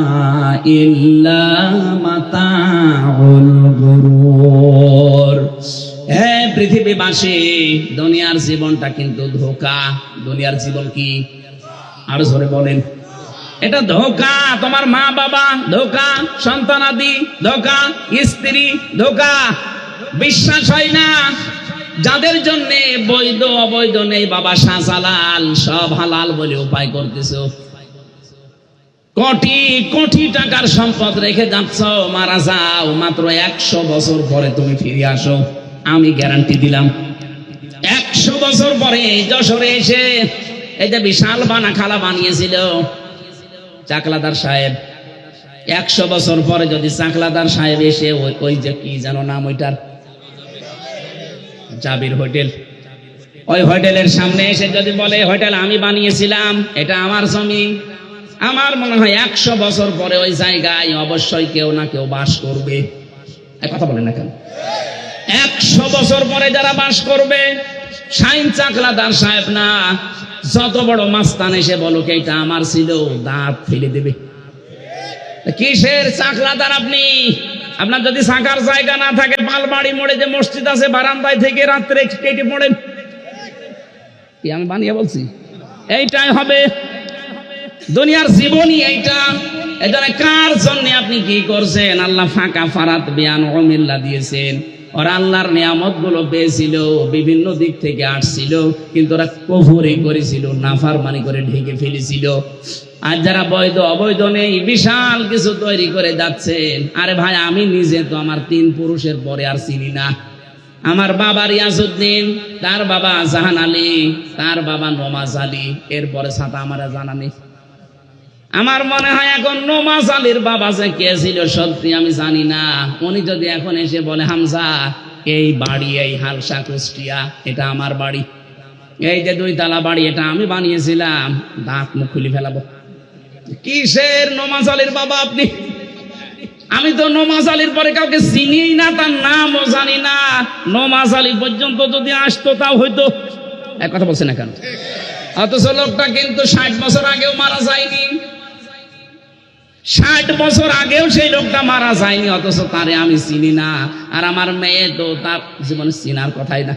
ইল্লা মাতাউল গুরুর। হে পৃথিবীবাসী, দুনিয়ার জীবনটা কিন্তু ধোঁকা। দুনিয়ার জীবন কি? আর জোরে বলেন। এটা ধোঁকা। তোমার মা বাবা ধোঁকা, সন্তানাদি ধোঁকা, স্ত্রী ধোঁকা। বিশ্বাস হয় না। যাদের জন্য বৈধ অবৈধ নেই, বাবা শাহজালাল, সব হালাল বলে উপায় করতেছো। কোটি কোটি টাকার সম্পদ রেখে যাচ্ছ, মারা যাও, মাত্র 100 বছর পরে তুমি ফিরে আসো, আমি গ্যারান্টি দিলাম। 100 বছর পরে যশোরে এসে এই যে বিশাল খালা বানিয়েছিল চাকলাদার সাহেব, 100 বছর পরে যদি চাকলাদার সাহেব এসে ওই যে কি জানো নাম ওইটার, জাবির হোটেল, ওই হোটেলের সামনে এসে যদি বলে হোটেল আমি বানিয়েছিলাম, এটা আমার জমি, আমার মনে হয় 100 বছর পরে ওই জায়গায় অবশ্যই কেউ না কেউ বাস করবে। কথা বলেন না কেন? 100 বছর পরে যারা বাস করবে, শাইন চাকলাদার সাহেব না, যত বড় মাস্তান এসে বলুক এটা আমার ছিল, দাঁত ফেলে দেবে। কিসের চাকলাদার আপনি? আপনার যদি থাকার জায়গা না থাকে, পালবাড়ি মোড়ে যে মসজিদ আছে, বারান্দায় থেকে রাত্রে কেটে পড়েন। কি আমি বানিয়ে বলছি? এইটাই হবে দুনিয়ার জীবনই এইটা। এজন্য কার জন্য আপনি কি করছেন? আল্লাহ ফাঁকা ফারাত বিয়ান ওমিল্লা দিয়েছেন। ওরা আল্লাহর নিয়ামত গুলো পেয়েছিল, বিভিন্ন দিক থেকে আসছিল, কিন্তু ওরা কুফরি করেছিল, নাফরমানি করে ঢেকে ফেলেছিল। আর যারা বৈধ অবৈধ নেই, বিশাল কিছু তৈরি করে যাচ্ছেন। আরে ভাই, আমি নিজে তো আমার 3 পুরুষের পরে আর চিনি না। আমার বাবা রিয়াজউদ্দিন, তার বাবা জাহান আলী, তার বাবা নমাজ আলী, এরপরে সাথে আমার জানা নেই। আমার মনে হয় এখন নমাজ আলীর বাবা যে কে ছিল সত্যি আমি জানি না। উনি যদি এখন এসে বলে, হামজা এই বাড়ি, এই হালসা কুষ্টিয়া, এটা আমার বাড়ি, এই যে 2 তলা বাড়ি এটা আমি বানিয়েছিলাম, দাঁত মুখ খুলে ফেলাবো। কিসের নমাজ আলীর বাবা আপনি? আমি তো নমাজ আলীর পরে কাউকে চিনিই না, তার নামও জানি না। নমাজ আলী পর্যন্ত যদি আসতো তাও হয়তো। এক কথা বলছে না কেন? অথচ লোকটা কিন্তু 60 বছর আগেও মারা যায়নি। 60 বছর আগেও সেই লোকটা মারা যায়নি, অথচ তারে আমি চিনি না। আর আমার মেয়ে তো তার জীবনে চিনার কথাই না।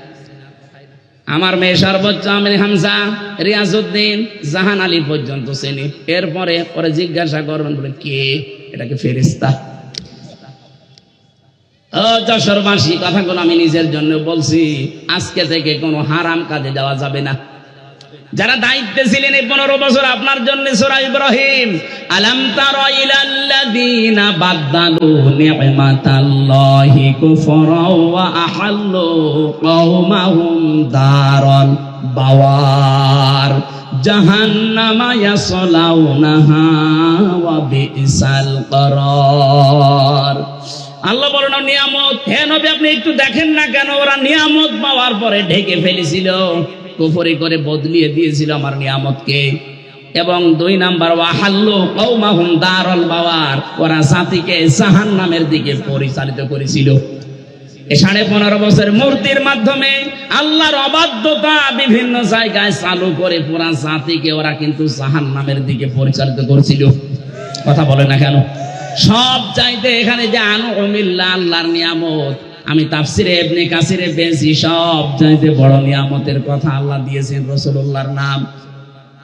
আমার মেয়ে সর্বোচ্চ আমির হামজা, রিয়াজউদ্দিন, জাহান আলী পর্যন্ত চিনি। এরপরে পরে জিজ্ঞাসা করবেন বলে কে? এটাকে ফেরেশতা। ও যশোরবাসী, কথাগুলো আমি নিজের জন্য বলছি। আজকে থেকে কোনো হারাম কাজে যাওয়া যাবে না। যারা দায়িত্বে ছিলেন এই 15 বছর, আপনার জন্য সূরা ইব্রাহিম, আলাম তারা ইলাল্লাযীনা বাদদালু নি'মাতাল্লাহি কুফরা ওয়া আহাল্লু কওমাহুম দারাল বাওয়ার জাহান্নামা ইয়াসলাউনাহা ওয়া বিসাল করার। আল্লাহ বলেন নিয়ামত, হে নবী আপনি একটু দেখেন না কেন, ওরা নিয়ামত পাওয়ার পরে ঢেকে ফেলেছিল, কুফরি করে বদলিয়ে দিয়েছিল আমার নিয়ামতকে। এবং 2 নাম্বার, ওয়াহাল্লু কওমাহুম দারাল বাওয়ার, ওরা জাতিকে জাহান্নামের দিকে পরিচালিত করেছিল। এই 15.5 বছর মূর্তির মাধ্যমে আল্লাহর অবাধ্যতা বিভিন্ন জায়গায় চালু করে পুরা জাতিকে ওরা কিন্তু জাহান্নামের দিকে পরিচালিত করেছিল। কথা বলে না কেন? সব চাইতে এখানে যে আনউমিল্লাহ, আল্লাহর নিয়ামত, আমি তাফসিরে ইবনে কাসিরে পেয়েছি, সব চাইতে বড় নিয়ামতের কথা আল্লাহ দিয়েছেন রাসূলুল্লাহর নাম।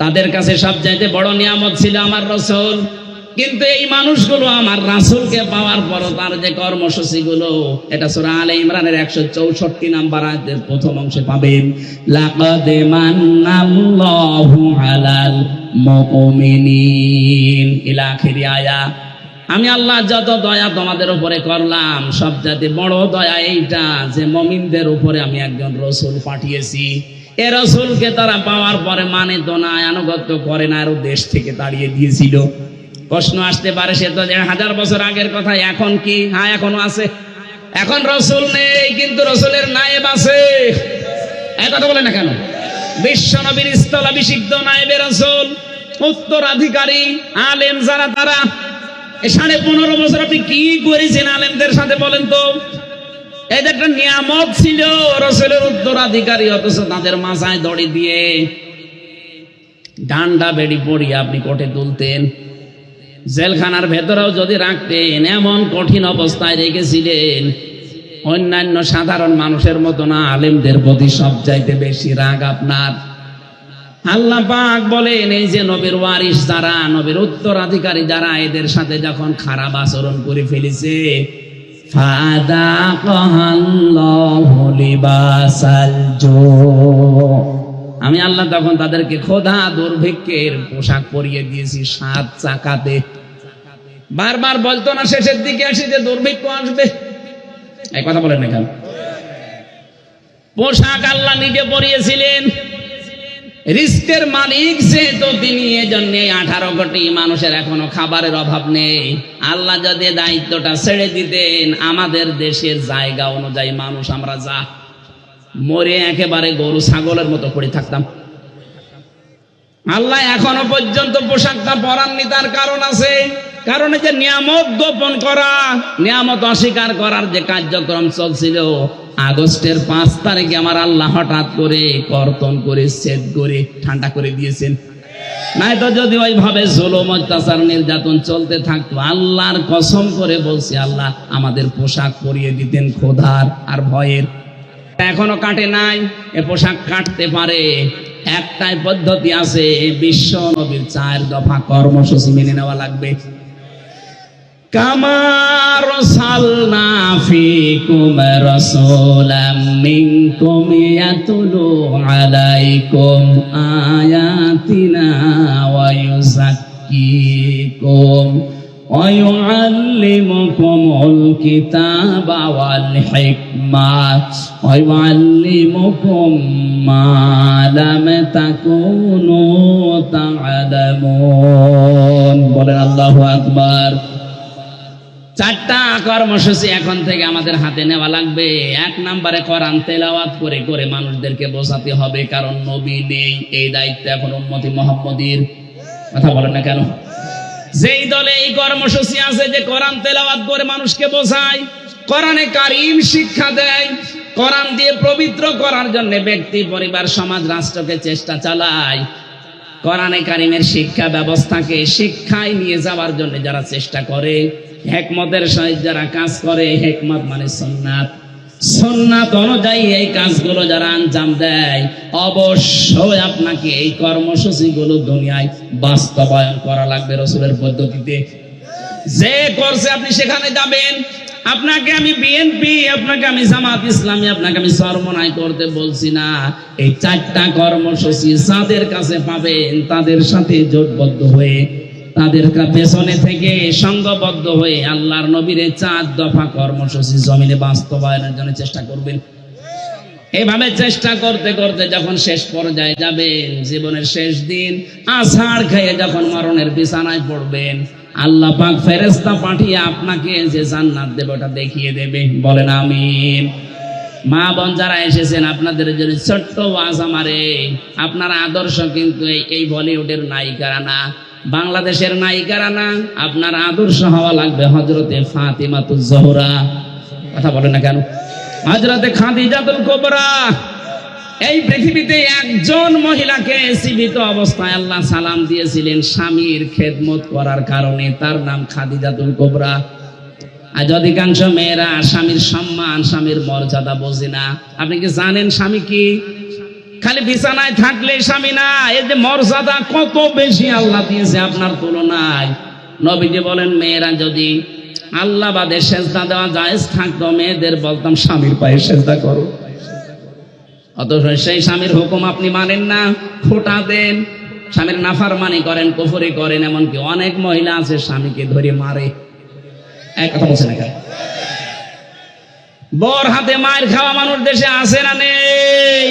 তাদের কাছে সব চাইতে বড় নিয়ামত ছিল আমার রাসূল। কিন্তু এই মানুষগুলো আমার রাসূলকে পাওয়ার পর তার যে কর্মসূচিগুলো, এটা সূরা আলে ইমরানের 164 নাম্বার আয়াতের প্রথম অংশে পাবেন, লাকাদ মান্নাল্লাহু আলাল মুমিনিন ইলা আখিরি আয়া। আমি আল্লাহ যত দয়া তোমাদের উপরে করলাম, সবচেয়ে বড় দয়া এইটা যে মুমিনদের উপরে আমি একজন রাসূল পাঠিয়েছি। এই রাসূলকে তারা পাওয়ার পরে মানে তো না, আনুগত্য করে না, আরো দেশ থেকে তাড়িয়ে দিয়েছিল। প্রশ্ন আসতে পারে, সে তো 1000 বছর আগের কথা, এখন কি? হ্যাঁ, এখনো আছে। এখন রাসূল নেই, কিন্তু রাসূলের নায়েব আছে। এই কথা বলে না কেন? বিশ্ব নবীর স্থলাভিষিক্ত নায়েবে রাসূল, উত্তরাধিকারী আলেম যারা, তারা 15.5 বছর আপনি কি করেছেন আলেমদের সাথে বলেন তো? এটা একটা নিয়ামত ছিল, রাসূলের উত্তরাধিকারী, অথচ তাদের মাথায় দড়ি দিয়ে ডান্ডা বেড়ি পড়িয়ে আপনি কোটে তুলতেন। জেলখানার ভেতরেও যদি রাখতেন, এমন কঠিন অবস্থায় রেখেছিলেন। অন্যান্য সাধারণ মানুষের মতো না, আলেমদের প্রতি সবচাইতে বেশি রাগ আপনার। আল্লাহ পাক বলেন, এই যে নবীর ওয়ারিস যারা, নবীর উত্তরাধিকারী যারা, এদের সাথে যখন খারাপ আচরণ করে ফেলেছে, ফাদাকাল্লাহু লিবাসাল জু, আমি আল্লাহ তখন তাদেরকে ক্ষুধা দুর্ভিক্ষের পোশাক পরিয়ে দিয়েছি 7 চাকাতে। বারবার বলতো না শেষের দিকে আসি যে দুর্ভিক্ষ আসবে? এই কথা বলেন না কেন? পোশাক আল্লাহ নিজে পরিয়েছিলেন। রিস্কের মালিক যেহেতু তিনি, এজন্য 18 কোটি মানুষের এখনো খাবারের অভাব নেই। আল্লাহ যদি দায়িত্বটা ছেড়ে দিতেন, আমাদের দেশের জায়গা অনুযায়ী মানুষ আমরা যা মরে একেবারে গরু ছাগলের মতো পড়ে থাকতাম। আল্লাহ এখনো পর্যন্ত পোশাকটা পরাননি, তার কারণ আছে। কারণ এই যে নিয়ামত গোপন করা, নিয়ামত অস্বীকার করার যে কার্যক্রম চলছিল, আগস্টের 5 তারিখে আমার আল্লাহ হঠাৎ করে কর্তন করে ছেদ করে ঠান্ডা করে দিয়েছেন। নাই তো যদি ওইভাবে জুলুম অত্যাচার নির্যাতন চলতে থাকতো, আল্লাহর কসম করে বলছি, আল্লাহ আমাদের পোশাক পরিয়ে দিতেন ক্ষুধার আর ভয়ের। এখনো কাটে নাই, এ পোশাক কাটতে পারে। একটাই পদ্ধতি আছে, বিশ্ব নবীর 4 দফা কর্মসূচি মেনে নেওয়া লাগবে। কামা রাসালনা ফীকুম রাসূলাম মিনকুম ইয়াতলু আলাইকুম আয়াতিনা ওয়া ইউযাক্কিকুম ওয়া ইউআল্লিমুকুমুল কিতাবা ওয়াল হিকমা ওয়া ইউআল্লিমুকুম মা লাম তাকুনু তা'লামুন। বলেন আল্লাহু আকবার। 4টা কর্মসূচি এখন থেকে আমাদের হাতে নেওয়া লাগবে। 1 নম্বরে কোরআন তেলাওয়াত করে করে মানুষদেরকে বোঝাতে হবে, কারণ নবী নেই, এই দায়িত্ব এখন উম্মতি মুহাম্মদীর। কথা বলেন না কেন? যেই দলে এই কর্মসূচি আছে যে কোরআন তেলাওয়াত করে মানুষকে বোঝায়, কোরআনে কারীম শিক্ষা দেয়, কোরআন দিয়ে পবিত্র করার জন্য ব্যক্তি, পরিবার, সমাজ, রাষ্ট্রকে চেষ্টা চালায়, কোরআনে কারীমের শিক্ষা ব্যবস্থাকে শিক্ষায় নিয়ে যাওয়ার জন্য যারা চেষ্টা করে, হিকমতের সহিত যারা কাজ করে, হিকমত মানে সুন্নাত, সুন্নাত অনুযায়ী এই কাজগুলো যারা আঞ্জাম দেয়, অবশ্যই আপনাকে এই কর্মসূচিগুলো দুনিয়ায় বাস্তবায়ন করা লাগবে রাসূলের পদ্ধতিতে। যে করছে আপনি সেখানে যাবেন। আপনাকে আমি বিএনপি, আপনাকে আমি জামাত ইসলামী, আপনাকে আমি চরমনাই করতে বলছি না। এই 4টা কর্মসূচি যাদের কাছে পাবেন, তাদের সাথে জোটবদ্ধ হয়ে, তাদের পেছনে থেকে সংঘবদ্ধ হয়ে আল্লাহর নবীর 4 দফা কর্মসূচি জমিনে বাস্তবায়নের জন্য চেষ্টা করবেন। এইভাবে চেষ্টা করতে করতে যখন শেষ পর্যায়ে যাবেন, জীবনের শেষ দিন, আছাড় খেয়ে যখন মরণের বিছানায় পড়বেন, আল্লাহ পাক ফেরেশতা পাঠিয়ে আপনাকে যে জান্নাত দেবে ওটা দেখিয়ে দেবে। বলেন আমিন। মা বোন যারা এসেছেন, আপনাদের জন্য ছোট্ট ওয়াজ আমারে, আপনার আদর্শ কিন্তু এই বলিউডের নায়িকারা না, বাংলাদেশের নায়িকারা না, আপনার আদর্শ হওয়া লাগবে হযরতে ফাতিমাতুজ জোহরা। কথা বলেন না কেন? হযরতে খাদিজাতুল কুবরা। এই পৃথিবীতে একজন মহিলাকে জীবিত অবস্থায় আল্লাহ সালাম দিয়েছিলেন স্বামীর খেদমত করার কারণে, তার নাম খাদিজাতুল কুবরা। আজ অধিকাংশ মেয়েরা স্বামীর সম্মান, স্বামীর মর্যাদা বোঝে না। আপনি কি জানেন স্বামী কি? খালি বিছানায় থাকলে স্বামী না, এই যে মর্যাদা কত বেশি আল্লাহ দিয়েছে আপনার তুলনায়। নবীজি বলেন, মেয়েরা যদি আল্লাহ বাদে সেজদা দেওয়া জায়েজ থাকতো, মেয়েদের বলতাম স্বামীর পায়ে সেজদা করো। অথচ সেই স্বামীর হুকুম আপনি মানেন না, খোঁটা দেন, স্বামীর নাফরমানি করেন, কুফরি করেন। এমনকি অনেক মহিলা আছে স্বামীকে ধরে মারে। এক কথা বলছেন না? বর হাতে মায়ের খাওয়া মানুষ দেশে আছে না নেই?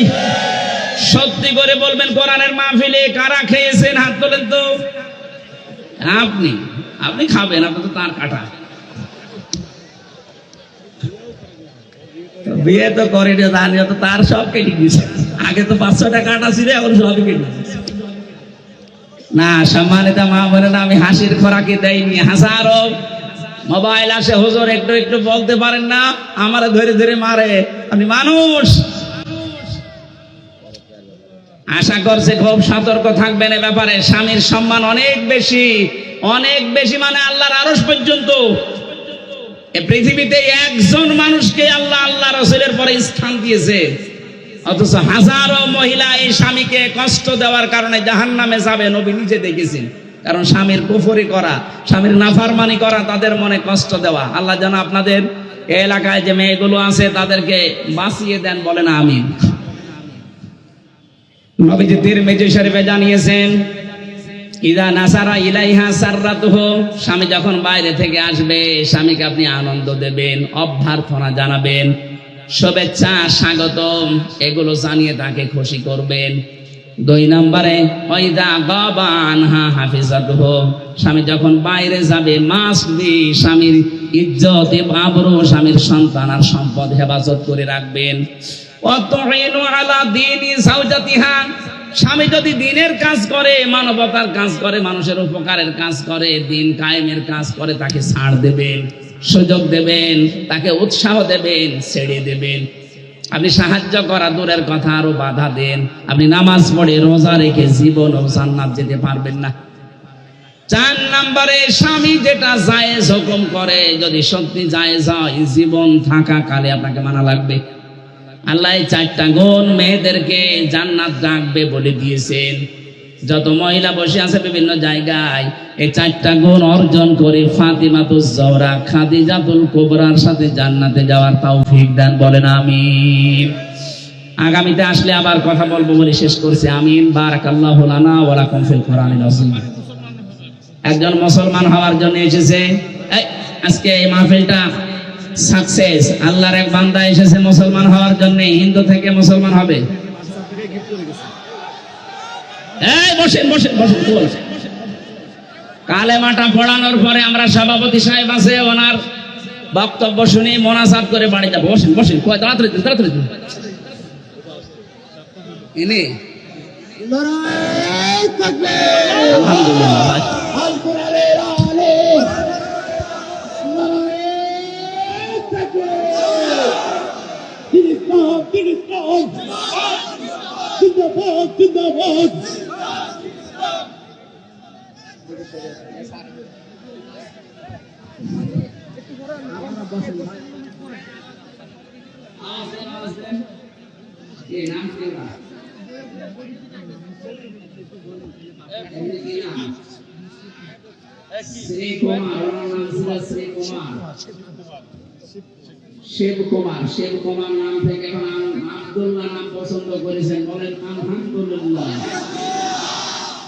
সত্যি করে বলবেন, কোরআনের মাহফিলে কারা খেয়েছেন? হাত তোলেন তো। আপনি খাবেন, আপনি তো তার কাটা। বিয়ে তো করে তার সব কেটে দিয়েছে। আগে তো 500 টাকা কাটা ছিল, এখন সবই কেটে দিয়েছে। না, সম্মানিত মা বোনেরা, আমি হাসির খোরাকি দেয়নি। হাজারো মোবাইল আসে, হুজুর একটু একটু বলতে পারেন না, আমারে ধরে ধরে মারে। আপনি মানুষ। আশা করছে খুব সতর্ক থাকবেন এ ব্যাপারে। স্বামীর সম্মান অনেক বেশি, অনেক বেশি, মানে আল্লাহর আরশ পর্যন্ত। এই পৃথিবীতে একজন মানুষকে আল্লাহ রাসূলের পরে স্থান দিয়েছে, অথচ হাজারো মহিলা এই স্বামীকে কষ্ট দেওয়ার কারণে জাহান্নামে যাবে। নবী নিজে দেখেছেন। কারণ স্বামীর কুফরি করা, স্বামীর নাফরমানি করা, তাদের মনে কষ্ট দেওয়া। আল্লাহ যেন আপনাদের এলাকায় যে মেয়েগুলো আছে তাদেরকে বাঁচিয়ে দেন। বলেন আমিন। নবীজি তিরমিজি শরীফে জানিয়েছেন, ইদা নাসারা ইলাইহা সাররাতুহু, স্বামী যখন বাইরে থেকে আসবে, স্বামীকে আপনি আনন্দ দেবেন, অভ্যর্থনা জানাবেন, শুভেচ্ছা, স্বাগতম, এগুলো জানিয়ে তাকে খুশি করবেন। 2 নম্বরে, ওয়াইদা গাবা আনহা হাফিজাতুহু, স্বামী যখন বাইরে যাবে, মাস্ট বি স্বামীর ইজ্জত, আবরু, স্বামীর সন্তান আর সম্পদ হেফাজত করে রাখবেন। ওয়া তুইনু আলা দীনি যাওজাতিহা, স্বামী যদি দিনের কাজ করে, মানবতার কাজ করে, মানুষের উপকারের কাজ করে, দিন কায়েমের কাজ করে, তাকে ছাড় দেবেন, সুযোগ দেবেন, তাকে উৎসাহ দেবেন, ছেড়ে দেবেন। আপনি সাহায্য করা দূরের কথা, আরো বাধা দেন। আপনি নামাজ পড়ে রোজা রেখে জীবন ও জান্নাত যেতে পারবেন না। 4 নম্বরে, স্বামী যেটা জায়েজ হুকুম করে যদি সত্যি জায়েজ হয়, জীবন থাকা কালে আপনাকে মানা লাগবে। আল্লাহ 4টা গুণ মেয়েদেরকে জান্নাত ডাকবে বলে দিয়েছেন। যত মহিলা বসে আছে বিভিন্ন জায়গায়, এই 4টা গুণ অর্জন করে ফাতিমাতুজ জহরা খাদিজাতুল কুবরার সাথে জান্নাতে যাওয়ার তৌফিক দান, বলেন আমিন। আগামীতে আসলে আবার কথা বলবো বলে শেষ করছি। আমিন। বারাকাল্লাহু লানা ওয়া লাকুম ফিল কোরআনিল আযীম। একজন মুসলমান হওয়ার জন্য এসেছে। আজকে এই মাহফিলটা সাকসেস। আল্লাহর এক বান্দা এসেছে মুসলমান হওয়ার জন্য, হিন্দু থেকে মুসলমান হবে। বসেন বসেন বসেন। কালেমাটা পড়ানোর পরে আমরা সভাপতি সাহেব আছে, ওনার বক্তব্য শুনি মোনাজাত করে বাড়ি যাবো। বসেন বসেন, তাড়াতাড়ি তাড়াতাড়ি। ইনি আলহামদুলিল্লাহ শিব কুমার নাম থেকে আব্দুল্লাহ নাম পছন্দ করেছেন, বলেন আলহামদুলিল্লাহ।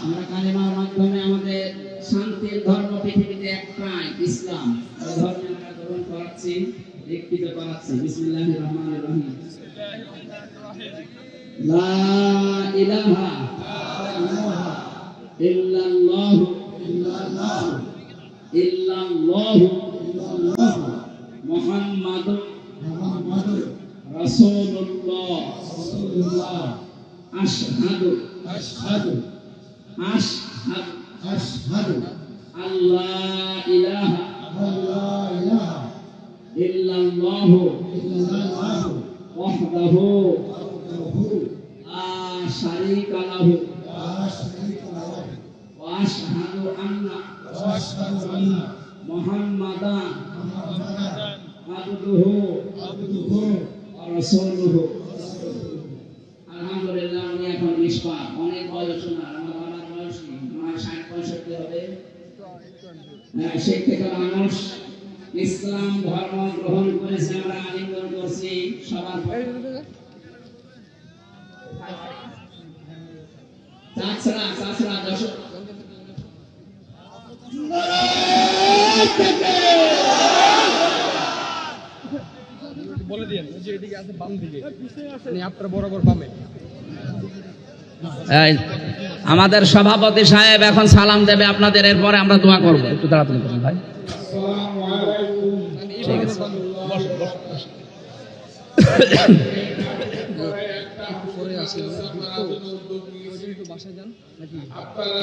আমরা কালেমার মাধ্যমে আমাদের শান্তির ধর্ম পৃথিবীতে একটাই, ইসলাম। এই ধর্মে আমরা গ্রহণ করাচ্ছি, দীক্ষিত করাচ্ছি। বিসমিল্লাহির রহমানির রহিম। লা ইলাহা ইল্লাল্লাহু মুহাম্মাদুর রাসূলুল্লাহ। আশহাদু আল্লাহ ইলাহা ইল্লাল্লাহু ওয়াহদাহু লা শারীকা লাহু ওয়া আশহাদু আন্না মুহাম্মাদান আবদুহু ওয়া রাসূলুহু। আলহামদুলিল্লাহ, উনি এখন নিষ্পাপ, অনেক বয়স ওনার, আমার বাবার বয়স 60-65 হবে। সেই থেকে মানুষ ইসলাম ধর্ম গ্রহণ করেছে, আমরা আলিঙ্গন করছি সবার। চাচরা দর্শক বলে দিন যে এদিকে আছে বাম দিকে, মানে আপনার বরাবর বামে। আমাদের সভাপতি সাহেব এখন সালাম দেবে আপনাদের, এরপরে আমরা দোয়া করব। একটু তাড়াতাড়ি করুন ভাই। ঠিক আছে,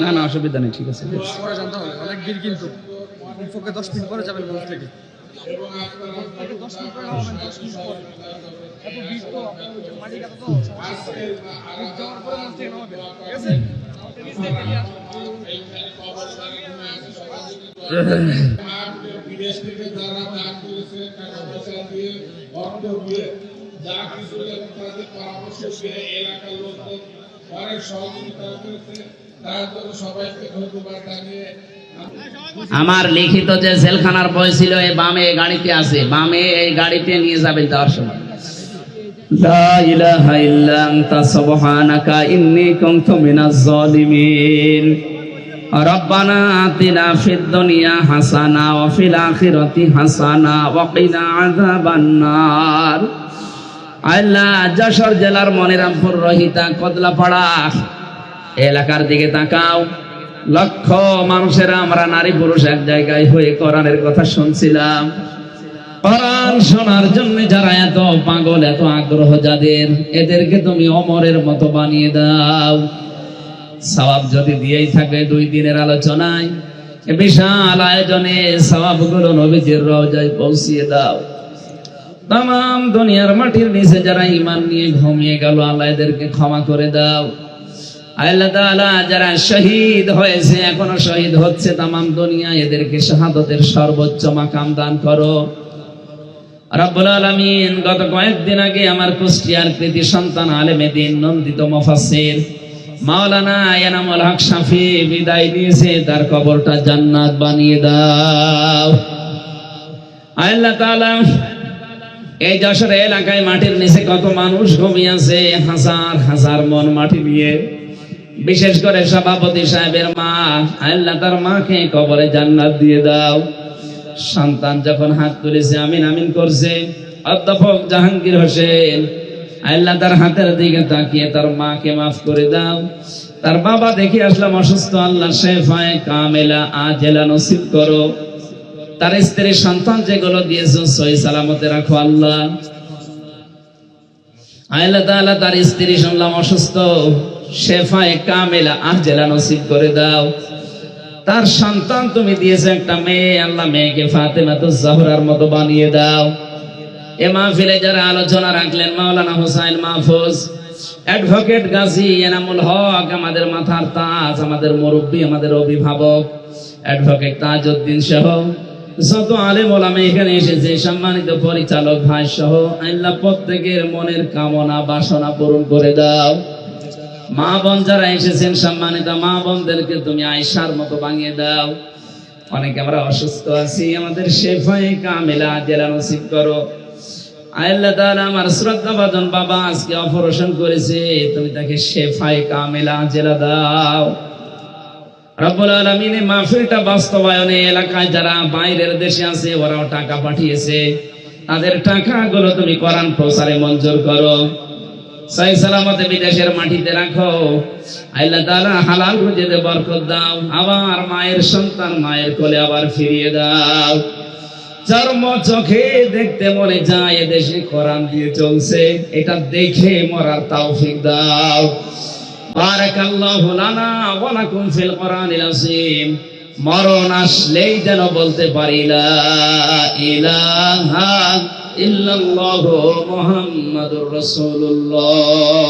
না না অসুবিধা নেই, ঠিক আছে। অনেক ভিড়, কিন্তু 10 মিনিট পরে যাবেন বস থেকে। বিদেশ থেকে যারা দান করেছে, টাকা পয়সা দিয়ে, অর্থ দিয়ে, যা কিছু তাদের পরামর্শ দিয়ে এলাকার লোকদের অনেক সহযোগিতা করেছে, তার জন্য সবাইকে ধন্যবাদ জানিয়ে আমার লিখিত যে জেলখানার বই ছিল এই বামে গাড়িতে আছে, বামে এই গাড়িতে নিয়ে যাবেন যাওয়ার সময়। লা ইলাহা ইল্লা আনতা সুবহানাকা ইন্নী কুনতু মিনাজ জালিমিন। রব্বানা আতিনা ফিদ দুনিয়া হাসানা ওয়া ফিল আখিরাতি হাসানা ওয়া কিনা আযাবান নার। আল্লাহ, যশোর জেলার মনিরামপুর, রহিতা, কদলাপাড়া এলাকার দিকে তাকাও। লক্ষ মানুষেরা আমরা নারী পুরুষ এক জায়গায় হয়ে কোরআনের কথা শুনছিলাম। কোরআন শোনার জন্য যারা এত পাগল, এত আগ্রহ যাদের, এদেরকে তুমি অমরের মতো বানিয়ে দাও। সওয়াব যদি দিয়েই থাকে 2 দিনের আলোচনায় এ বিশাল আয়োজনে সওয়াবগুলো নবীজির রওজায় পৌঁছিয়ে দাও। তাম দুনিয়ার মাটির নিচে যারা ঈমান নিয়ে ঘুমিয়ে গেল আল্লাহ এদেরকে ক্ষমা করে দাও। আল্লাহ তাআলা যারা শহীদ হয়েছে এখনো শহীদ হচ্ছে তাম দুনিয়া এদেরকে শাহাদাতের সর্বোচ্চ মাকাম দান করো রব্বুল আলামিন। গত কয়েকদিন আগে আমার কুষ্টিয়ার কৃতি সন্তান আলেমে দ্বীন নন্দিত মুফাসসির মাওলানা এনামুল হক শাফি বিদায় নিয়েছে, তার কবরটা জান্নাত বানিয়ে দাও আল্লাহ তাআলা। এই যশোর এলাকায় মাটির নিচে কত মানুষ ঘুমিয়ে আছে, হাজার হাজার মন মাটি নিয়ে, বিশেষ করে সভাপতি সাহেবের মা, আল্লাহ তার মাকে কবরে জান্নাত দিয়ে দাও। সন্তান যখন হাত তুলেছে আমিন আমিন করছে, অধ্যাপক জাহাঙ্গীর হোসেন আল্লাহ তার হাতের দিকে তাকিয়ে তার মাকে মাফ করে দাও। তার বাবা দেখে আসলাম অসুস্থ, আল্লাহ শেফায়ে কামেলা আজেলা নসিব করো। তার স্ত্রী সন্তান যেগুলো দিয়েছো সহি সালামতে রাখো আল্লাহ। আল্লাহ তাআলা তার স্ত্রী শুনলাম অসুস্থ, শেফায়ে কামেলা আজেলা নসিব করে দাও। তার সন্তান তুমি দিয়েছো একটা মেয়ে, আল্লাহ মেয়েকে ফাতেমাতুজ জাহরার মতো বানিয়ে দাও। এ মাহফিলে যারা আলোচনা রাখলেন মাওলানা হুসাইন মাহফুজ, অ্যাডভোকেট গাজী এনামুল হক, আমাদের মাথার তাজ, আমাদের মুরব্বী, আমাদের অভিভাবক অ্যাডভোকেট তাজউদ্দিন সহ যত আলেম ওলামা এখানে এসেছে, সম্মানিত পরিচালক ভাই সহ আল্লাহ প্রত্যেকের মনের কামনা বাসনা পূরণ করে দাও। মা বোন যারা এসেছেন সম্মানিত মা বোনদেরকে তুমি আয়েশার মতো বানিয়ে দাও। অনেকে আমরা অসুস্থ আছি, আমাদের শেফায়ে কামেলা আজেলা নসিব করো আল্লাহ তাআলা। আমার শ্রদ্ধাভাজন বাবা আজকে অপারেশন করেছে, তুমি তাকে শেফায়ে কামেলা আজেলা দাও রব্বুল আলামিন। মাহফিলটা বাস্তবায়নে এলাকায় যারা বাইরের দেশে আছে ওরাও টাকা পাঠিয়েছে, তাদের টাকাগুলো তুমি কোরআন প্রচারে মঞ্জুর করো, সহি সালামতে বিদেশের মাটিতে রাখো আল্লাহ তাআলা। হালাল রুজিতে বরকত দাও, আবার মায়ের সন্তান মায়ের কোলে আবার ফিরিয়ে দাও। চর্ম চোখে দেখতে মনে যায় এদেশে কোরআন দিয়ে চলছে, এটা দেখে মরার তৌফিক দাও। বারাকাল্লাহু লানা ওয়া লাকুম ফিল কোরআনিল আযীম। মরণ আসলেই যেন বলতে পারি লা ইলাহা ইল্লাল্লাহু মুহাম্মাদুর রাসূলুল্লাহ।